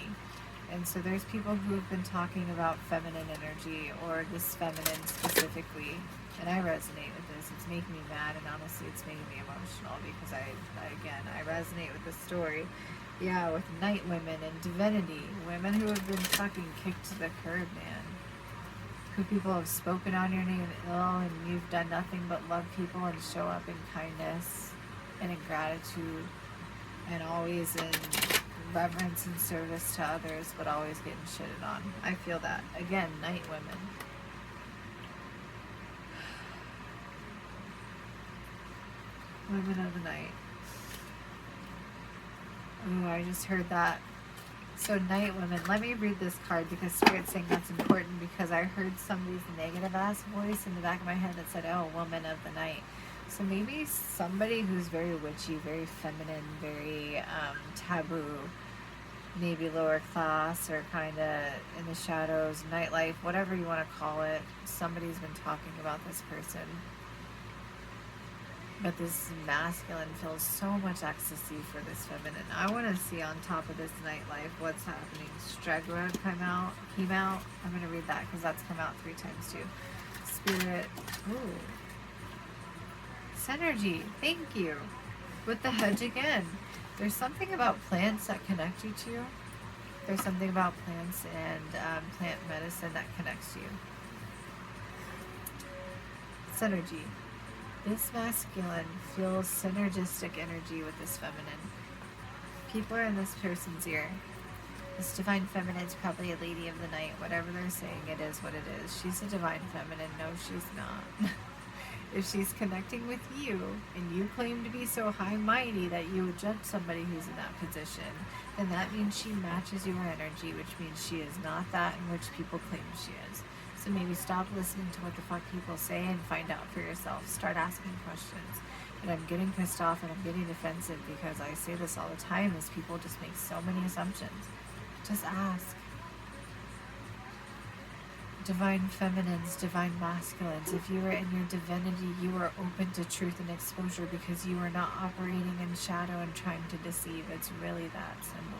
And so there's people who have been talking about feminine energy, or this feminine specifically, and I resonate with this. It's making me mad, and honestly it's making me emotional, because I resonate with the story. Yeah, with night women and divinity, women who have been fucking kicked to the curb, man. Who people have spoken on your name ill, and you've done nothing but love people and show up in kindness and in gratitude and always in reverence and service to others, but always getting shitted on. I feel that. Again, night women. Women of the night. Oh, I just heard that. So night women. Let me read this card, because Spirit's saying that's important, because I heard somebody's negative ass voice in the back of my head that said, oh, woman of the night. So maybe somebody who's very witchy, very feminine, very taboo, maybe lower class, or kind of in the shadows, nightlife, whatever you want to call it. Somebody's been talking about this person. But this masculine feels so much ecstasy for this feminine. I want to see on top of this nightlife what's happening. Stregra came out. I'm going to read that because that's come out 3 times too. Spirit. Ooh. Synergy. Thank you. With the hedge again. There's something about plants that connect you to. There's something about plants and plant medicine that connects you. Synergy. This masculine feels synergistic energy with this feminine. People are in this person's ear. This divine feminine is probably a lady of the night. Whatever they're saying, it is what it is. She's a divine feminine. No, she's not. If she's connecting with you, and you claim to be so high-mighty that you would judge somebody who's in that position, then that means she matches your energy, which means she is not that in which people claim she is. So maybe stop listening to what the fuck people say and find out for yourself. Start asking questions. And I'm getting pissed off and I'm getting defensive because I say this all the time, is people just make so many assumptions. Just ask. Divine feminines, divine masculines, if you are in your divinity, you are open to truth and exposure because you are not operating in shadow and trying to deceive. It's really that simple.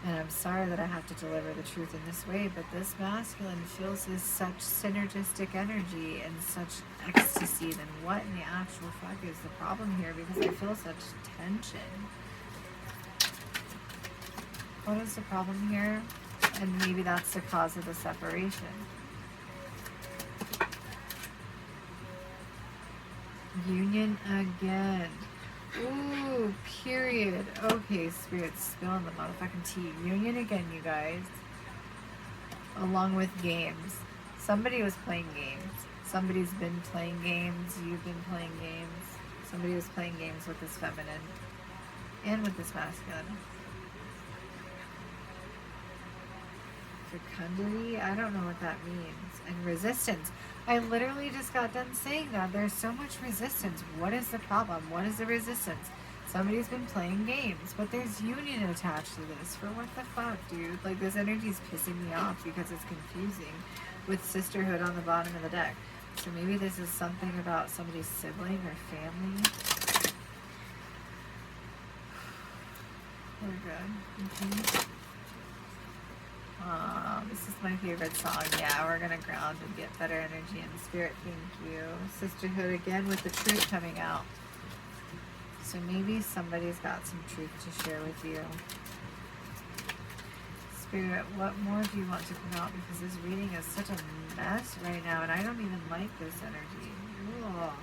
And I'm sorry that I have to deliver the truth in this way, but this masculine feels this such synergistic energy and such ecstasy. Then what in the actual fuck is the problem here? Because I feel such tension. What is the problem here? And maybe that's the cause of the separation. Union again. Ooh, period. Okay, Spirit's spilling the motherfucking tea. Union again, you guys. Along with games. Somebody was playing games. Somebody's been playing games. You've been playing games. Somebody was playing games with this feminine. And with this masculine. Fecundity? I don't know what that means. And resistance. I literally just got done saying that. There's so much resistance. What is the problem? What is the resistance? Somebody's been playing games, but there's union attached to this. For what the fuck, dude? Like, this energy's pissing me off because it's confusing with sisterhood on the bottom of the deck. So maybe this is something about somebody's sibling or family. Oh, God. This is my favorite song. Yeah, we're gonna ground and get better energy in spirit. Thank you. Sisterhood again with the truth coming out. So maybe somebody's got some truth to share with you. Spirit, what more do you want to come out? Because this reading is such a mess right now, and I don't even like this energy. Ugh.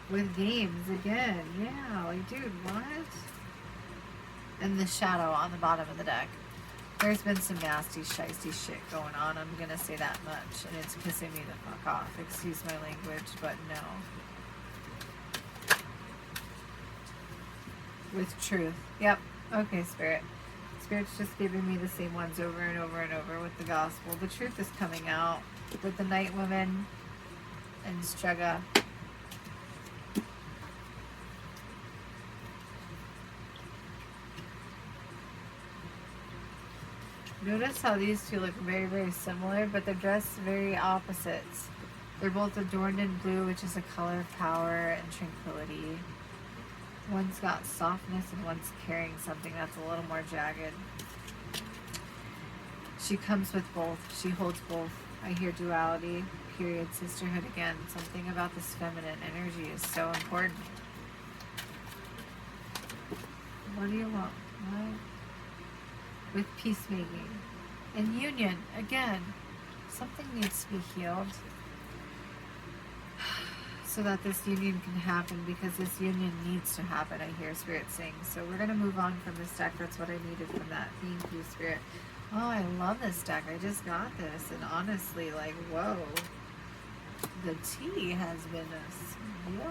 With games again. Yeah, like, dude, what? And the shadow on the bottom of the deck. There's been some nasty, shiesty shit going on. I'm gonna say that much, and it's pissing me the fuck off. Excuse my language, but no. With truth. Yep. Okay, Spirit. Spirit's just giving me the same ones over and over and over with the gospel. The truth is coming out with the Night Woman and Strega. Notice how these two look very, very similar, but they're dressed very opposites. They're both adorned in blue, which is a color of power and tranquility. One's got softness and one's carrying something that's a little more jagged. She comes with both. She holds both. I hear duality, period, sisterhood again. Something about this feminine energy is so important. What do you want? What? With peacemaking and union again. Something needs to be healed so that this union can happen, because this union needs to happen, I hear Spirit saying. So we're going to move on from this deck. That's what I needed from that. Thank you, Spirit. Oh, I love this deck. I just got this, and honestly, like, whoa, the tea has been spilled.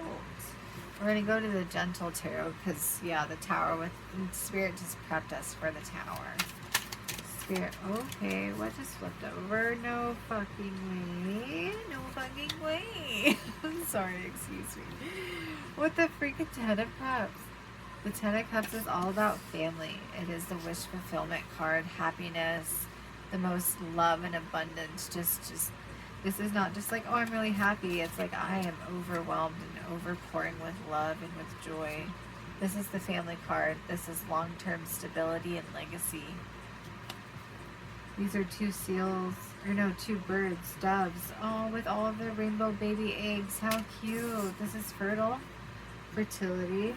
We're going to go to the Gentle Tarot because, yeah, the Tower with Spirit just prepped us for the Tower. Spirit, okay, what just flipped over? No fucking way. No fucking way. I'm sorry, excuse me. What the freaking Ten of Cups? The Ten of Cups is all about family. It is the wish fulfillment card, happiness, the most love and abundance. Just this is not just like, oh, I'm really happy. It's like I am overwhelmed and overpouring with love and with joy. This is the family card. This is long-term stability and legacy. These are two seals, or no, two birds, doves. Oh, with all of their rainbow baby eggs. How cute. This is fertile. Fertility.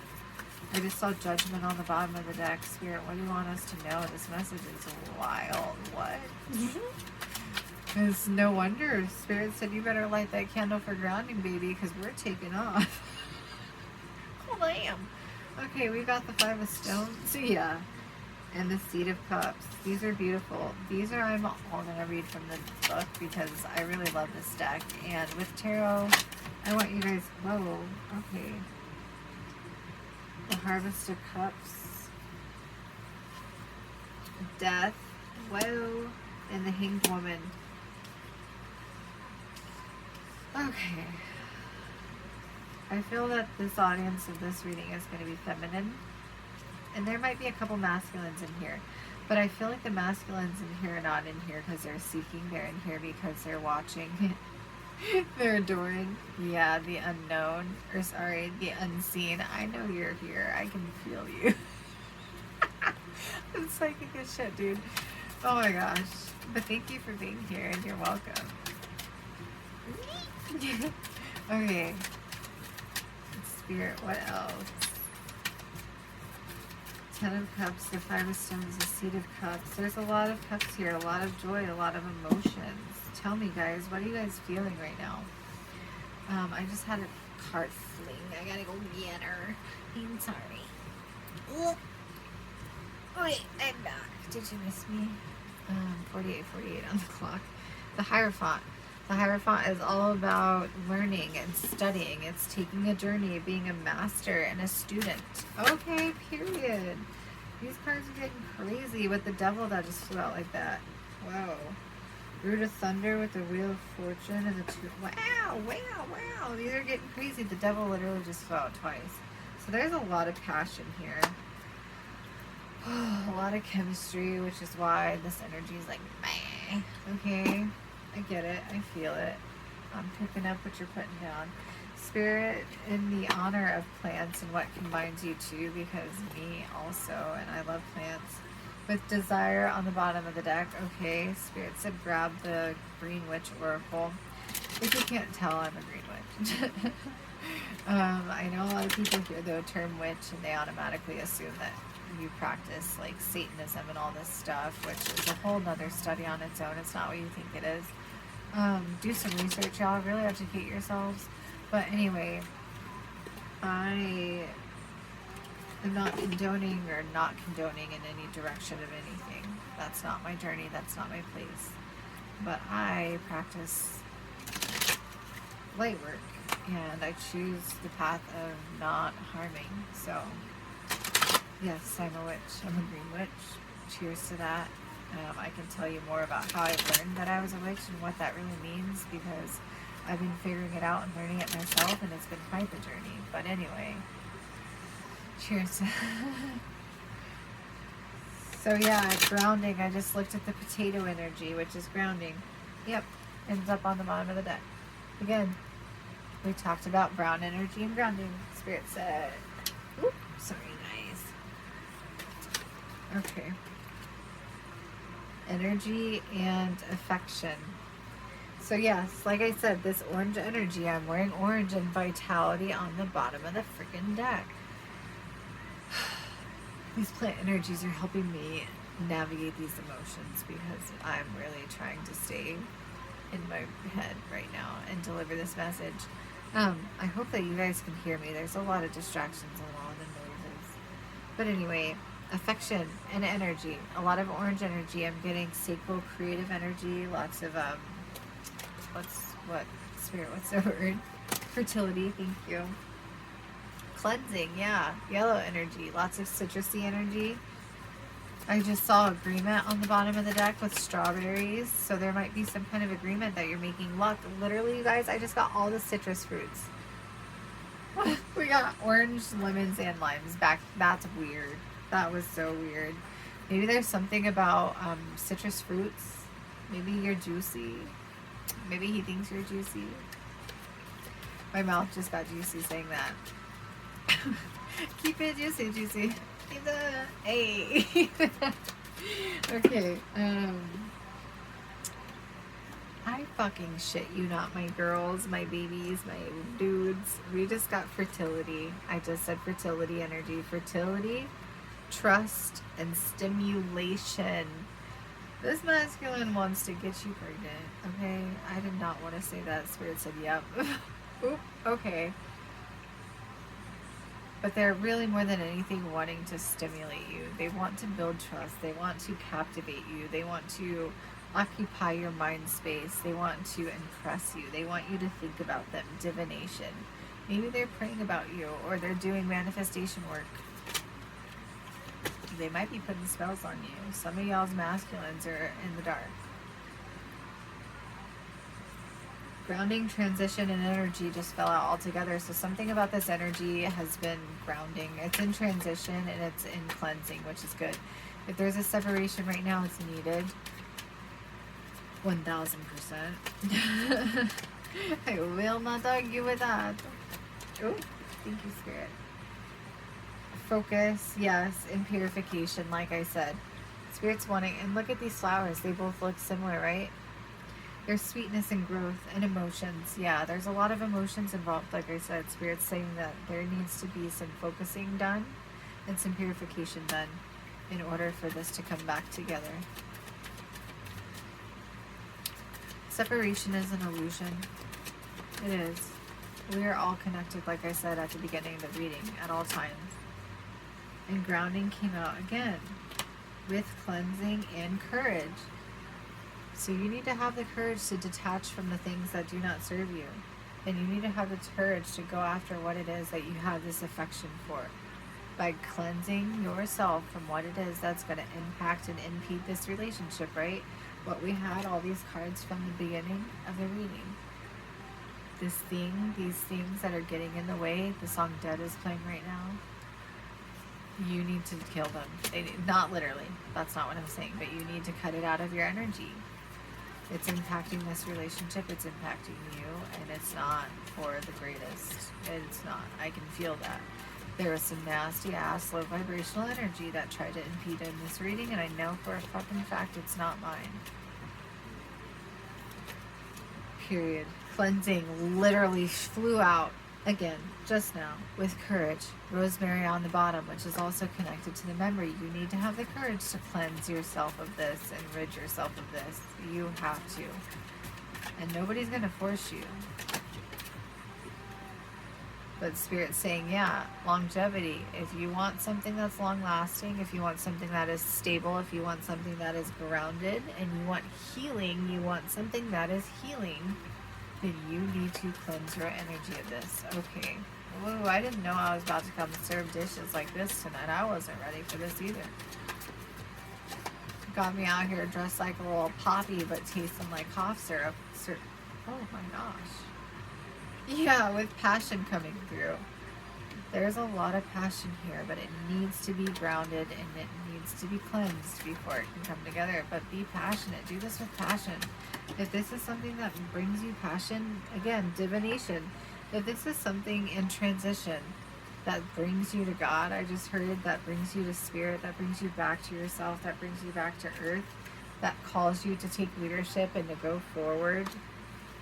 I just saw judgment on the bottom of the deck. Spirit, what do you want us to know? This message is wild. What? It's no wonder Spirit said you better light that candle for grounding, baby, because we're taking off. Oh, damn. Okay, we got the Five of Stones. Yeah. And the Seed of Cups. These are beautiful. These are, I'm all going to read from the book because I really love this deck. And with tarot, I want you guys, whoa, okay. The Harvest of Cups. Death, whoa. And the Hanged Woman. Okay. I feel that this audience of this reading is going to be feminine. And there might be a couple masculines in here. But I feel like the masculines in here are not in here because they're seeking. They're in here because they're watching. They're adoring. Yeah, the unknown. Or sorry, the unseen. I know you're here. I can feel you. I'm psychic as shit, dude. Oh my gosh. But thank you for being here and you're welcome. Okay. Spirit, what else? Ten of Cups, the Five of Stones, the Seed of Cups. There's a lot of cups here, a lot of joy, a lot of emotions. Tell me, guys, what are you guys feeling right now? I just had a cart fling. I gotta go get her. I'm sorry. Oh, wait, I'm back. Did you miss me? 48:48 on the clock. The Hierophant. The Hierophant is all about learning and studying. It's taking a journey, being a master and a student. Okay, period. These cards are getting crazy with the Devil that just flew out like that. Whoa. Root of Thunder with the Wheel of Fortune and the two. Wow, wow, wow. These are getting crazy. The Devil literally just flew out twice. So there's a lot of passion here. A lot of chemistry, which is why this energy is like, meh. Okay. I get it. I feel it. I'm picking up what you're putting down. Spirit, in the honor of plants and what combines you two, because me also, and I love plants. With Desire on the bottom of the deck. Okay, Spirit said grab the Green Witch Oracle. If you can't tell, I'm a Green Witch. I know a lot of people hear the term witch and they automatically assume that you practice like Satanism and all this stuff, which is a whole nother study on its own. It's not what you think it is. Do some research, y'all. Really educate yourselves. But anyway, I am not condoning or not condoning in any direction of anything. That's not my journey. That's not my place. But I practice light work and I choose the path of not harming. So, yes, I'm a witch. I'm a green witch. Cheers to that. I can tell you more about how I learned that I was a witch and what that really means because I've been figuring it out and learning it myself, and it's been quite the journey. But anyway, cheers. So yeah, grounding. I just looked at the potato energy, which is grounding. Yep, ends up on the bottom of the deck. Again, we talked about brown energy and grounding. Spirit said, oop, sorry, nice. Okay. Energy and affection. So yes, like I said, this orange energy, I'm wearing orange and vitality on the bottom of the freaking deck. These plant energies are helping me navigate these emotions because I'm really trying to stay in my head right now and deliver this message. I hope that you guys can hear me. There's a lot of distractions and a lot of noises. But anyway, affection and energy. A lot of orange energy. I'm getting sacral creative energy. Lots of what's the word? Fertility, thank you. Cleansing, yeah. Yellow energy. Lots of citrusy energy. I just saw agreement on the bottom of the deck with strawberries. So there might be some kind of agreement that you're making luck. Literally, you guys, I just got all the citrus fruits. We got orange, lemons, and limes back. That's weird. That was so weird. Maybe there's something about citrus fruits. Maybe you're juicy. Maybe he thinks you're juicy. My mouth just got juicy saying that. Keep it juicy, juicy. Keep the hey. Okay. I fucking shit you not, my girls, my babies, my dudes. We just got fertility. I just said fertility energy. Fertility, trust, and stimulation. This masculine wants to get you pregnant, okay? I did not want to say that. Spirit said, yep. Oop, okay. But they're really more than anything wanting to stimulate you. They want to build trust. They want to captivate you. They want to occupy your mind space. They want to impress you. They want you to think about them. Divination. Maybe they're praying about you or they're doing manifestation work. They might be putting spells on you. Some of y'all's masculines are in the dark. Grounding, transition, and energy just fell out altogether. So something about this energy has been grounding. It's in transition and it's in cleansing, which is good. If there's a separation right now, it's needed. 1000%. I will not argue with that. Oh, thank you, Spirit. Focus, yes, and purification, like I said. Spirit's wanting, and look at these flowers. They both look similar, right? There's sweetness and growth and emotions. Yeah, there's a lot of emotions involved, like I said. Spirit's saying that there needs to be some focusing done and some purification done in order for this to come back together. Separation is an illusion. It is. We are all connected, like I said at the beginning of the reading, at all times. And grounding came out again with cleansing and courage. So you need to have the courage to detach from the things that do not serve you. And you need to have the courage to go after what it is that you have this affection for. By cleansing yourself from what it is that's going to impact and impede this relationship, right? What we had, all these cards from the beginning of the reading. This thing, these things that are getting in the way, the song Dead is playing right now. You need to kill them. Not literally. That's not what I'm saying. But you need to cut it out of your energy. It's impacting this relationship. It's impacting you. And it's not for the greatest. It's not. I can feel that. There was some nasty ass low vibrational energy that tried to impede in this reading, and I know for a fucking fact it's not mine. Period. Cleansing literally flew out again just now with courage. Rosemary on the bottom, which is also connected to the memory. You need to have the courage to cleanse yourself of this and rid yourself of this. You have to. And nobody's going to force you. But Spirit's saying, yeah, longevity. If you want something that's long lasting, if you want something that is stable, if you want something that is grounded, and you want healing, you want something that is healing, then you need to cleanse your energy of this. Okay. Whoa, I didn't know I was about to come serve dishes like this tonight. I wasn't ready for this either. Got me out here dressed like a little poppy, but tasting like cough syrup. Oh my gosh. Yeah, with passion coming through. There's a lot of passion here, but it needs to be grounded and it needs to be cleansed before it can come together. But be passionate. Do this with passion. If this is something that brings you passion, again, divination. If this is something in transition that brings you to God, I just heard that brings you to Spirit, that brings you back to yourself, that brings you back to Earth, that calls you to take leadership and to go forward.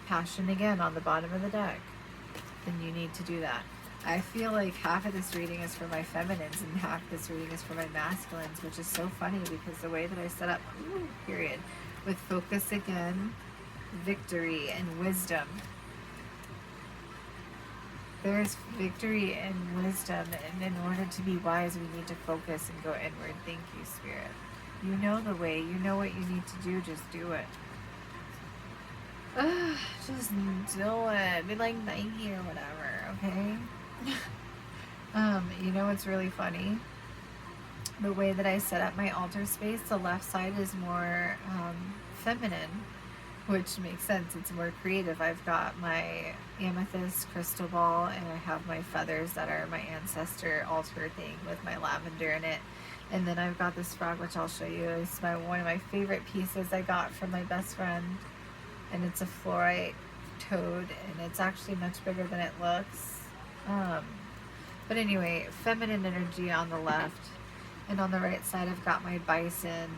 Passion again on the bottom of the deck. Then you need to do that. I feel like half of this reading is for my feminines and half this reading is for my masculines, which is so funny because the way that I set up, period, with focus again, victory, and wisdom. There's victory and wisdom, and in order to be wise, we need to focus and go inward. Thank you, Spirit. You know the way. You know what you need to do. Just do it. Just do it. Be like Nike or whatever, okay? You know what's really funny? The way that I set up my altar space, the left side is more feminine, which makes sense. It's more creative. I've got my amethyst crystal ball and I have my feathers that are my ancestor altar thing with my lavender in it. And then I've got this frog, which I'll show you. It's one of my favorite pieces I got from my best friend. And it's a fluorite toad, and it's actually much bigger than it looks. But anyway, feminine energy on the left, and on the right side I've got my bison,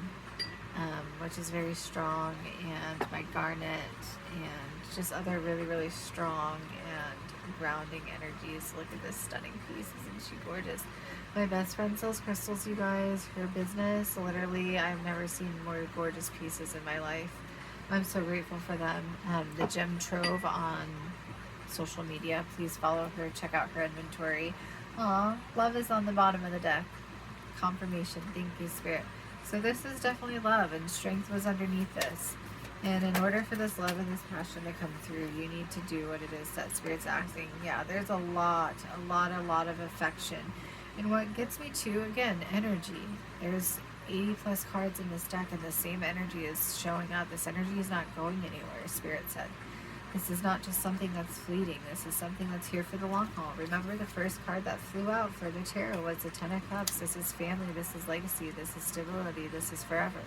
which is very strong, and my garnet, and just other really, really strong and grounding energies. Look at this stunning piece. Isn't she gorgeous? My best friend sells crystals, you guys. Her business, literally, I've never seen more gorgeous pieces in my life. I'm so grateful for them. The Gem Trove on social media. Please follow her. Check out her inventory. Aw, love is on the bottom of the deck. Confirmation. Thank you, Spirit. So this is definitely love, and strength was underneath this. And in order for this love and this passion to come through, you need to do what it is that Spirit's asking. Yeah, there's a lot of affection. And what gets me to, again, energy. There's 80 plus cards in this deck, and the same energy is showing up. This energy is not going anywhere, Spirit said. This is not just something that's fleeting. This is something that's here for the long haul. Remember, the first card that flew out for the tarot was the Ten of Cups. This is family. This is legacy. This is stability. This is forever.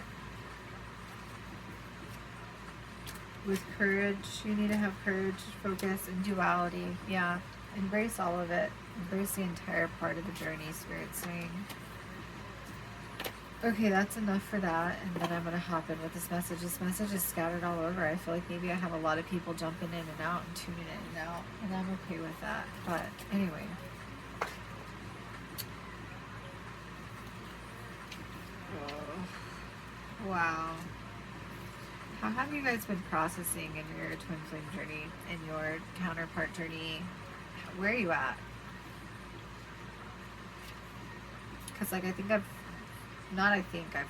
With courage, you need to have courage, focus, and duality. Yeah, embrace all of it. Embrace the entire part of the journey, Spirit's saying. Okay, that's enough for that, and then I'm going to hop in with this message. This message is scattered all over. I feel like maybe I have a lot of people jumping in and out and tuning in and out, and I'm okay with that. But anyway. Oh, wow. How have you guys been processing in your twin flame journey, in your counterpart journey? Where are you at? Because, like, I've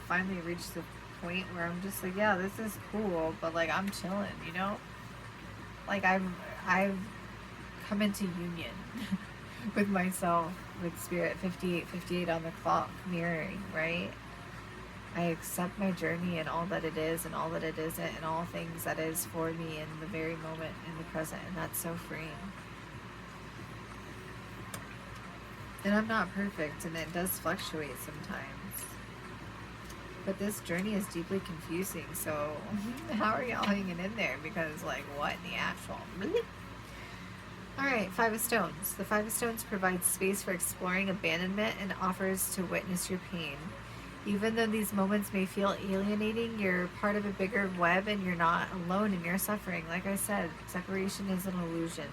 finally reached the point where I'm just like, yeah, this is cool, but like I'm chilling, you know? Like I've come into union with myself, with Spirit. 58 on the clock, mirroring, right? I accept my journey and all that it is and all that it isn't and all things that is for me in the very moment, in the present, and that's so freeing. And I'm not perfect, and it does fluctuate sometimes. But this journey is deeply confusing, so how are y'all hanging in there? Because, like, what in the actual... All right, Five of Stones. The Five of Stones provides space for exploring abandonment and offers to witness your pain. Even though these moments may feel alienating, you're part of a bigger web and you're not alone in your suffering. Like I said, separation is an illusion.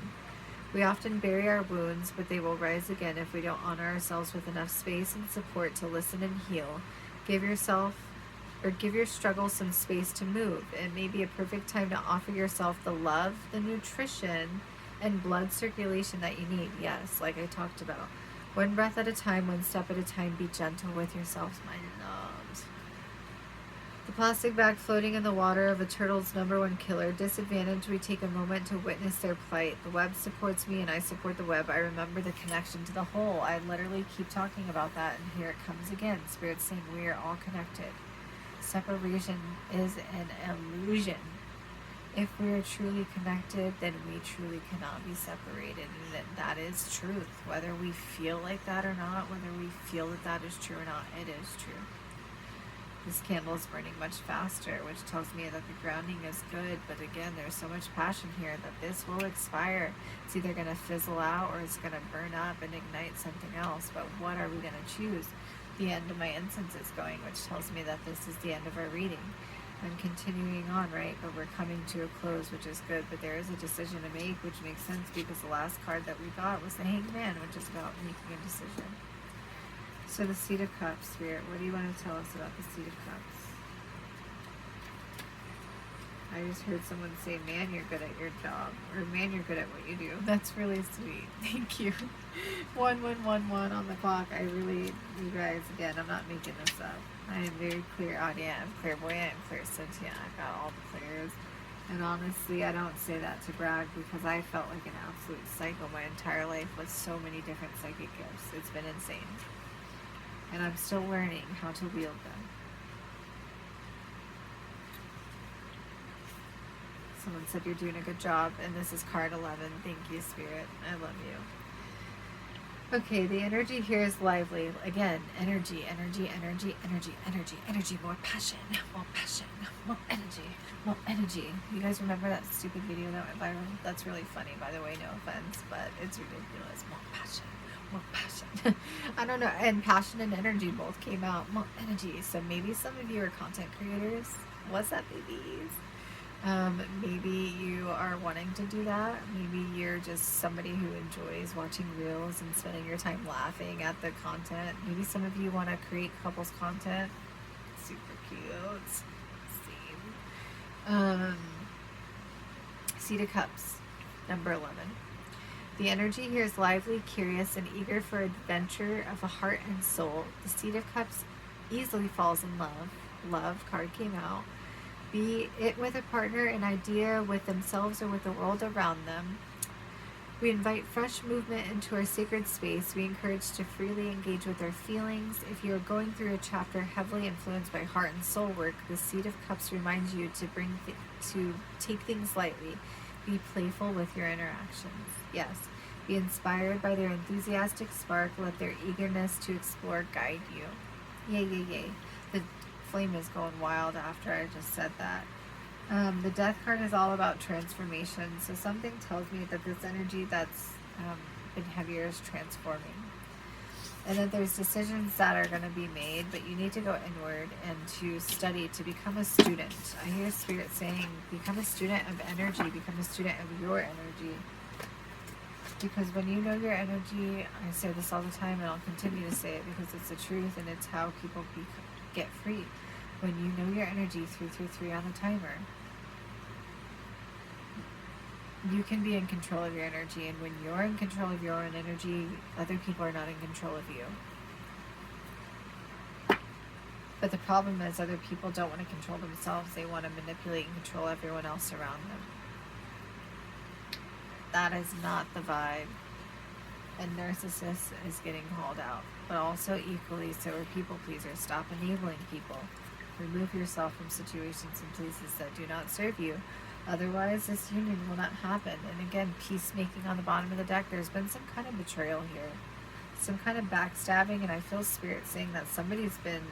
We often bury our wounds, but they will rise again if we don't honor ourselves with enough space and support to listen and heal. Give yourself or give your struggle some space to move. It may be a perfect time to offer yourself the love, the nutrition, and blood circulation that you need. Yes, like I talked about. One breath at a time, one step at a time. Be gentle with yourselves, my loves. The plastic bag floating in the water of a turtle's #1 killer. Disadvantage, we take a moment to witness their plight. The web supports me and I support the web. I remember the connection to the whole. I literally keep talking about that, and here it comes again. Spirit's saying we are all connected. Separation is an illusion. If we are truly connected, then we truly cannot be separated. And that is truth. Whether we feel like that or not, whether we feel that that is true or not, it is true. This candle is burning much faster, which tells me that the grounding is good. But again, there's so much passion here that this will expire. It's either going to fizzle out or it's going to burn up and ignite something else. But what are we going to choose? The end of my incense is going, which tells me that this is the end of our reading. I'm continuing on, right? But we're coming to a close, which is good. But there is a decision to make, which makes sense because the last card that we got was the Hanged Man, which is about making a decision. So the Seat of Cups, Spirit, what do you want to tell us about the Seat of Cups? I just heard someone say, man, you're good at your job. Or, man, you're good at what you do. That's really sweet. Thank you. 1111 on the clock. I really, you guys, again, I'm not making this up. I am very clairaudient. I'm clairvoyant. I'm clairsentient. I've got all the clairs. And honestly, I don't say that to brag because I felt like an absolute psycho my entire life with so many different psychic gifts. It's been insane. And I'm still learning how to wield them. Someone said you're doing a good job, and this is card 11. Thank you, Spirit. I love you. Okay, the energy here is lively. Again, energy, energy, energy, energy, energy, energy. More passion, more energy, more energy. You guys remember that stupid video that went viral? That's really funny, by the way, no offense, but it's ridiculous. More passion. More passion. I don't know. And passion and energy both came out. More energy. So maybe some of you are content creators. What's up, babies? Maybe you are wanting to do that. Maybe you're just somebody who enjoys watching reels and spending your time laughing at the content. Maybe some of you want to create couples content. Super cute. Same. Seat of Cups, number 11. The energy here is lively, curious, and eager for adventure of a heart and soul. The Seat of Cups easily falls in love. Love card came out. Be it with a partner, an idea, with themselves, or with the world around them. We invite fresh movement into our sacred space. We encourage to freely engage with our feelings. If you are going through a chapter heavily influenced by heart and soul work, the Seat of Cups reminds you to take things lightly. Be playful with your interactions. Yes. Be inspired by their enthusiastic spark. Let their eagerness to explore guide you. Yay, yay, yay. The flame is going wild after I just said that. The Death card is all about transformation. So something tells me that this energy that's been heavier is transforming. And that there's decisions that are going to be made, but you need to go inward and to study, to become a student. I hear Spirit saying, become a student of energy, become a student of your energy. Because when you know your energy, I say this all the time and I'll continue to say it because it's the truth and it's how people get free. When you know your energy, 333 on the timer, you can be in control of your energy. And when you're in control of your own energy, other people are not in control of you. But the problem is other people don't want to control themselves. They want to manipulate and control everyone else around them. That is not the vibe. And narcissist is getting called out. But also equally so are people pleasers. Stop enabling people. Remove yourself from situations and places that do not serve you. Otherwise, this union will not happen. And again, peacemaking on the bottom of the deck. There's been some kind of betrayal here. Some kind of backstabbing. And I feel Spirit saying that somebody's been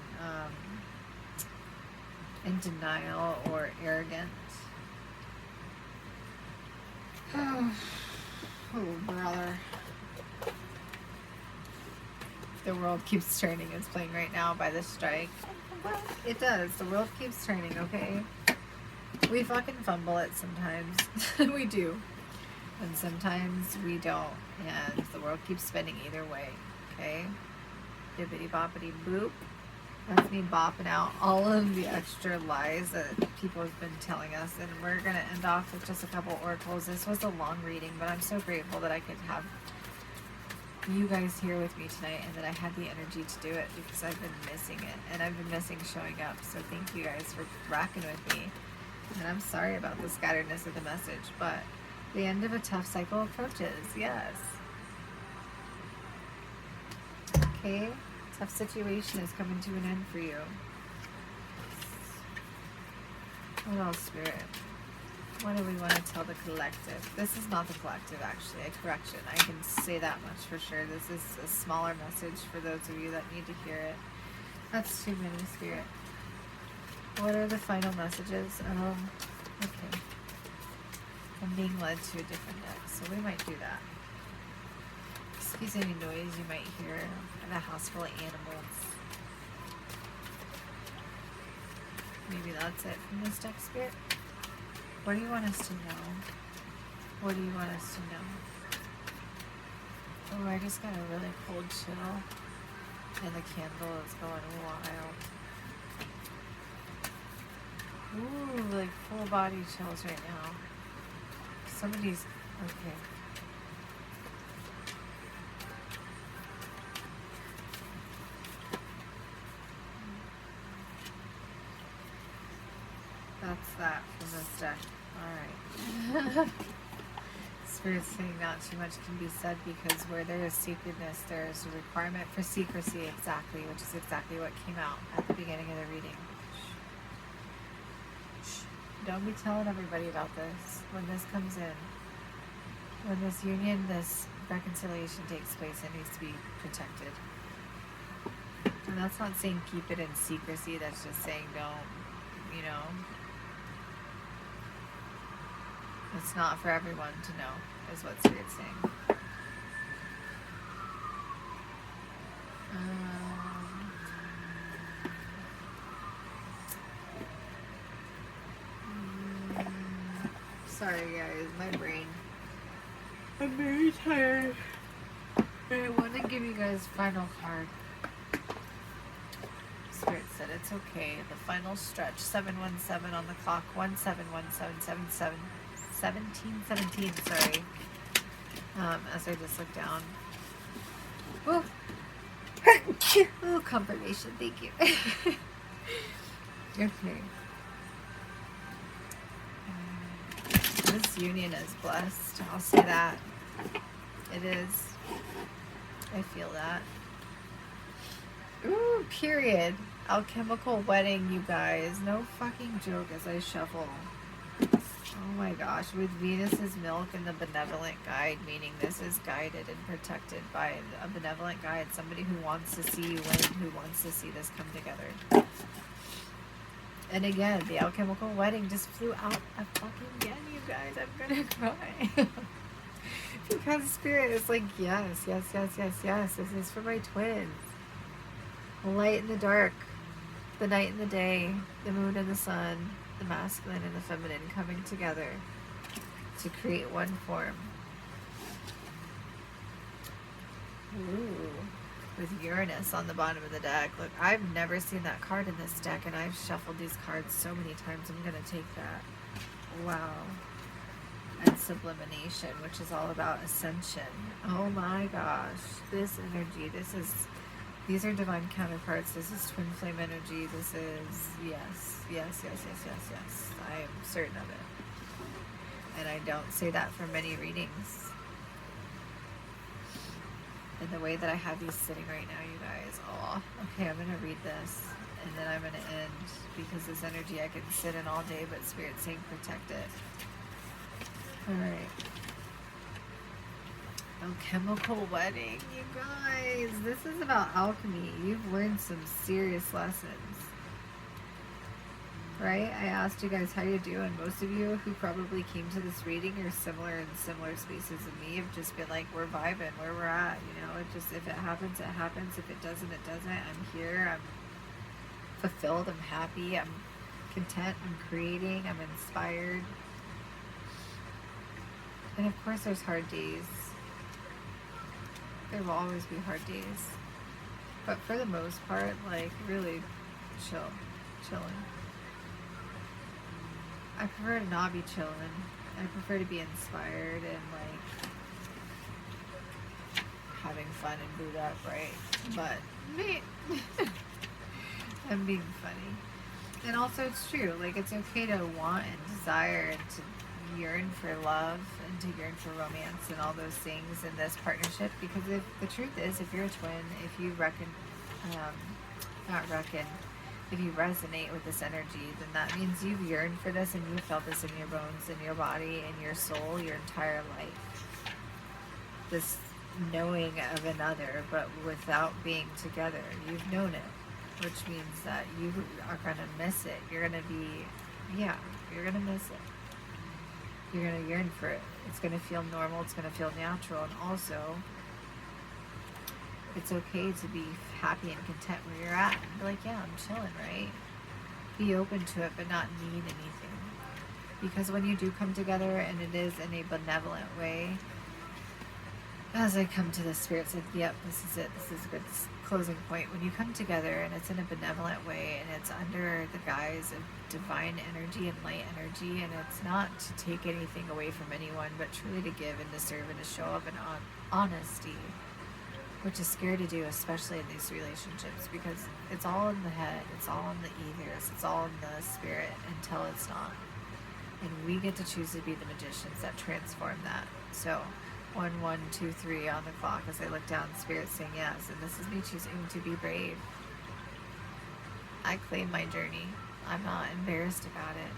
in denial or arrogant. Oh, brother. The World Keeps Turning is playing right now by The Strike. Well, it does. The world keeps turning, okay? We fucking fumble it sometimes. We do. And sometimes we don't. And the world keeps spinning either way, okay? Bibbidi boppity boop. That's me bopping out all of the extra lies that people have been telling us. And we're going to end off with just a couple oracles. This was a long reading, but I'm so grateful that I could have you guys here with me tonight and that I had the energy to do it because I've been missing it. And I've been missing showing up. So thank you guys for rocking with me. And I'm sorry about the scatteredness of the message, but the end of a tough cycle approaches. Yes. Okay. Tough situation is coming to an end for you. What else, Spirit? What do we want to tell the collective? This is not the collective, actually. A correction. I can say that much for sure. This is a smaller message for those of you that need to hear it. That's too many, Spirit. What are the final messages? Okay. I'm being led to a different deck, so we might do that. Excuse any noise you might hear in a house full of animals. Maybe that's it from this deck, Spirit. What do you want us to know? What do you want us to know? Oh, I just got a really cold chill. And the candle is going wild. Ooh, like full body chills right now. Somebody's... Okay. That's that from this deck. Alright. Spirit's saying not too much can be said because where there is sacredness, there is a requirement for secrecy, exactly, which is exactly what came out at the beginning of the reading. Shh. Don't be telling everybody about this. When this comes in, when this union, this reconciliation takes place, it needs to be protected. And that's not saying keep it in secrecy, that's just saying don't, you know, it's not for everyone to know, is what Spirit's saying. Sorry guys, my brain. I'm very tired. I want to give you guys final card. Spirit said it's okay. The final stretch, 717 on the clock, 171777. 1717, sorry. As I just look down. Oh, oh, confirmation, thank you. Okay. This union is blessed. I'll say that. It is. I feel that. Ooh, period. Alchemical wedding, you guys. No fucking joke as I shuffle. Oh my gosh, with Venus's milk and the benevolent guide, meaning this is guided and protected by a benevolent guide, somebody who wants to see you win, who wants to see this come together. And again, the alchemical wedding just flew out fucking again, you guys. I'm gonna cry. Because Spirit is like, yes, yes, yes, yes, yes. This is for my twins. The light and the dark, the night and the day, the moon and the sun, the masculine and the feminine coming together to create one form. Ooh, with Uranus on the bottom of the deck. Look, I've never seen that card in this deck, and I've shuffled these cards so many times. I'm going to take that. Wow. And sublimation, which is all about ascension. Oh my gosh. This energy, these are divine counterparts. This is twin flame energy. This is, yes, yes, yes, yes, yes, yes. I am certain of it. And I don't say that for many readings. And the way that I have these sitting right now, you guys. Oh, okay, I'm going to read this. And then I'm going to end. Because this energy I can sit in all day, but Spirit's saying protect it. Alright. Alchemical wedding, you guys. This is about alchemy. You've learned some serious lessons. right? I asked you guys how you doing. Most of you who probably came to this reading are similar in similar spaces of me. Have just been like, we're vibing where we're at. You know, it just, if it happens, it happens. If it doesn't, it doesn't. I'm here. I'm fulfilled. I'm happy. I'm content. I'm creating. I'm inspired. And of course, there's hard days. There will always be hard days. But for the most part, like, really chilling. I prefer to not be chilling. I prefer to be inspired and, like, having fun and boot up, right? But me, I'm being funny. And also, it's true. Like, it's okay to want and desire and to yearn for love and to yearn for romance and all those things in this partnership, because if the truth is, if you're a twin, if you if you resonate with this energy, then that means you've yearned for this and you felt this in your bones, in your body, in your soul, your entire life. This knowing of another, but without being together. You've known it, which means that you are going to miss it. You're going to be, you're going to miss it. You're going to yearn for it. It's going to feel normal. It's going to feel natural. And also, it's okay to be happy and content where you're at. And be like, yeah, I'm chilling, right? Be open to it, but not need anything. Because when you do come together, and it is in a benevolent way, as I come to the spirit, said, yep, this is it. This is a good closing point. When you come together and it's in a benevolent way and it's under the guise of divine energy and light energy, and it's not to take anything away from anyone, but truly to give and to serve and to show up in honesty, which is scary to do, especially in these relationships, because it's all in the head, it's all in the ethers, it's all in the spirit until it's not. And we get to choose to be the magicians that transform that. So 1, 1, 2, 3 on the clock as I look down, spirit saying yes, and this is me choosing to be brave. I claim my journey. I'm not embarrassed about it.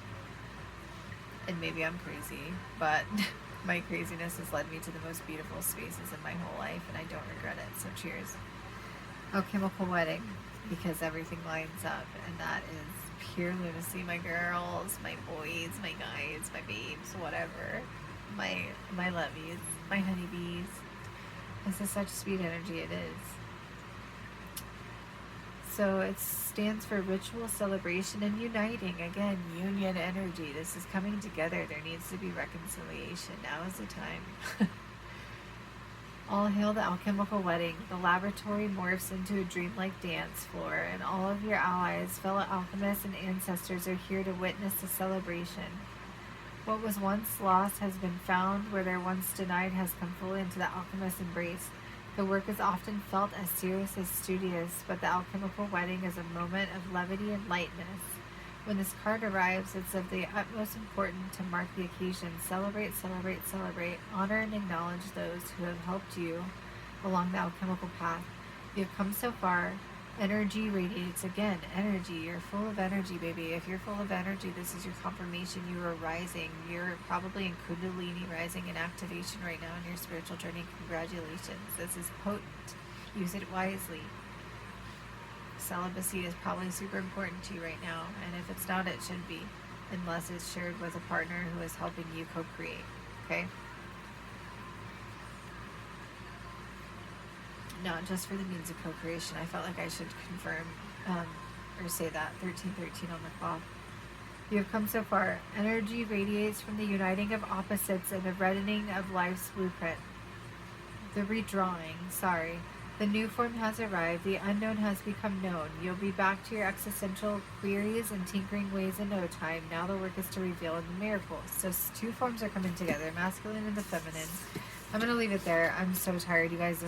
And maybe I'm crazy, but my craziness has led me to the most beautiful spaces in my whole life, and I don't regret it. So cheers. Alchemical wedding, because everything lines up, and that is pure lunacy, my girls, my boys, my guys, my babes, whatever. My lovies, my honeybees. This is such sweet energy, it is. So it stands for ritual, celebration, and uniting. Again, union energy. This is coming together. There needs to be reconciliation. Now is the time. All hail the alchemical wedding. The laboratory morphs into a dreamlike dance floor, and all of your allies, fellow alchemists, and ancestors are here to witness the celebration. What was once lost has been found, where there once denied has come fully into the alchemist's embrace. The work is often felt as serious as studious, but the alchemical wedding is a moment of levity and lightness. When this card arrives, it's of the utmost importance to mark the occasion. Celebrate, celebrate, celebrate. Honor and acknowledge those who have helped you along the alchemical path. You have come so far. Energy radiates. Again, energy. You're full of energy, baby. If you're full of energy, this is your confirmation. You are rising. You're probably in Kundalini rising in activation right now in your spiritual journey. Congratulations. This is potent. Use it wisely. Celibacy is probably super important to you right now, and if it's not, it should be, unless it's shared with a partner who is helping you co-create. Okay? Not just for the means of co-creation. I felt like I should confirm or say that 1313 on the clock. You have come so far. Energy radiates from the uniting of opposites and the reddening of life's blueprint. The redrawing, the new form has arrived. The unknown has become known. You'll be back to your existential queries and tinkering ways in no time. Now the work is to reveal the miracles. So two forms are coming together, masculine and the feminine. I'm going to leave it there. I'm so tired, you guys.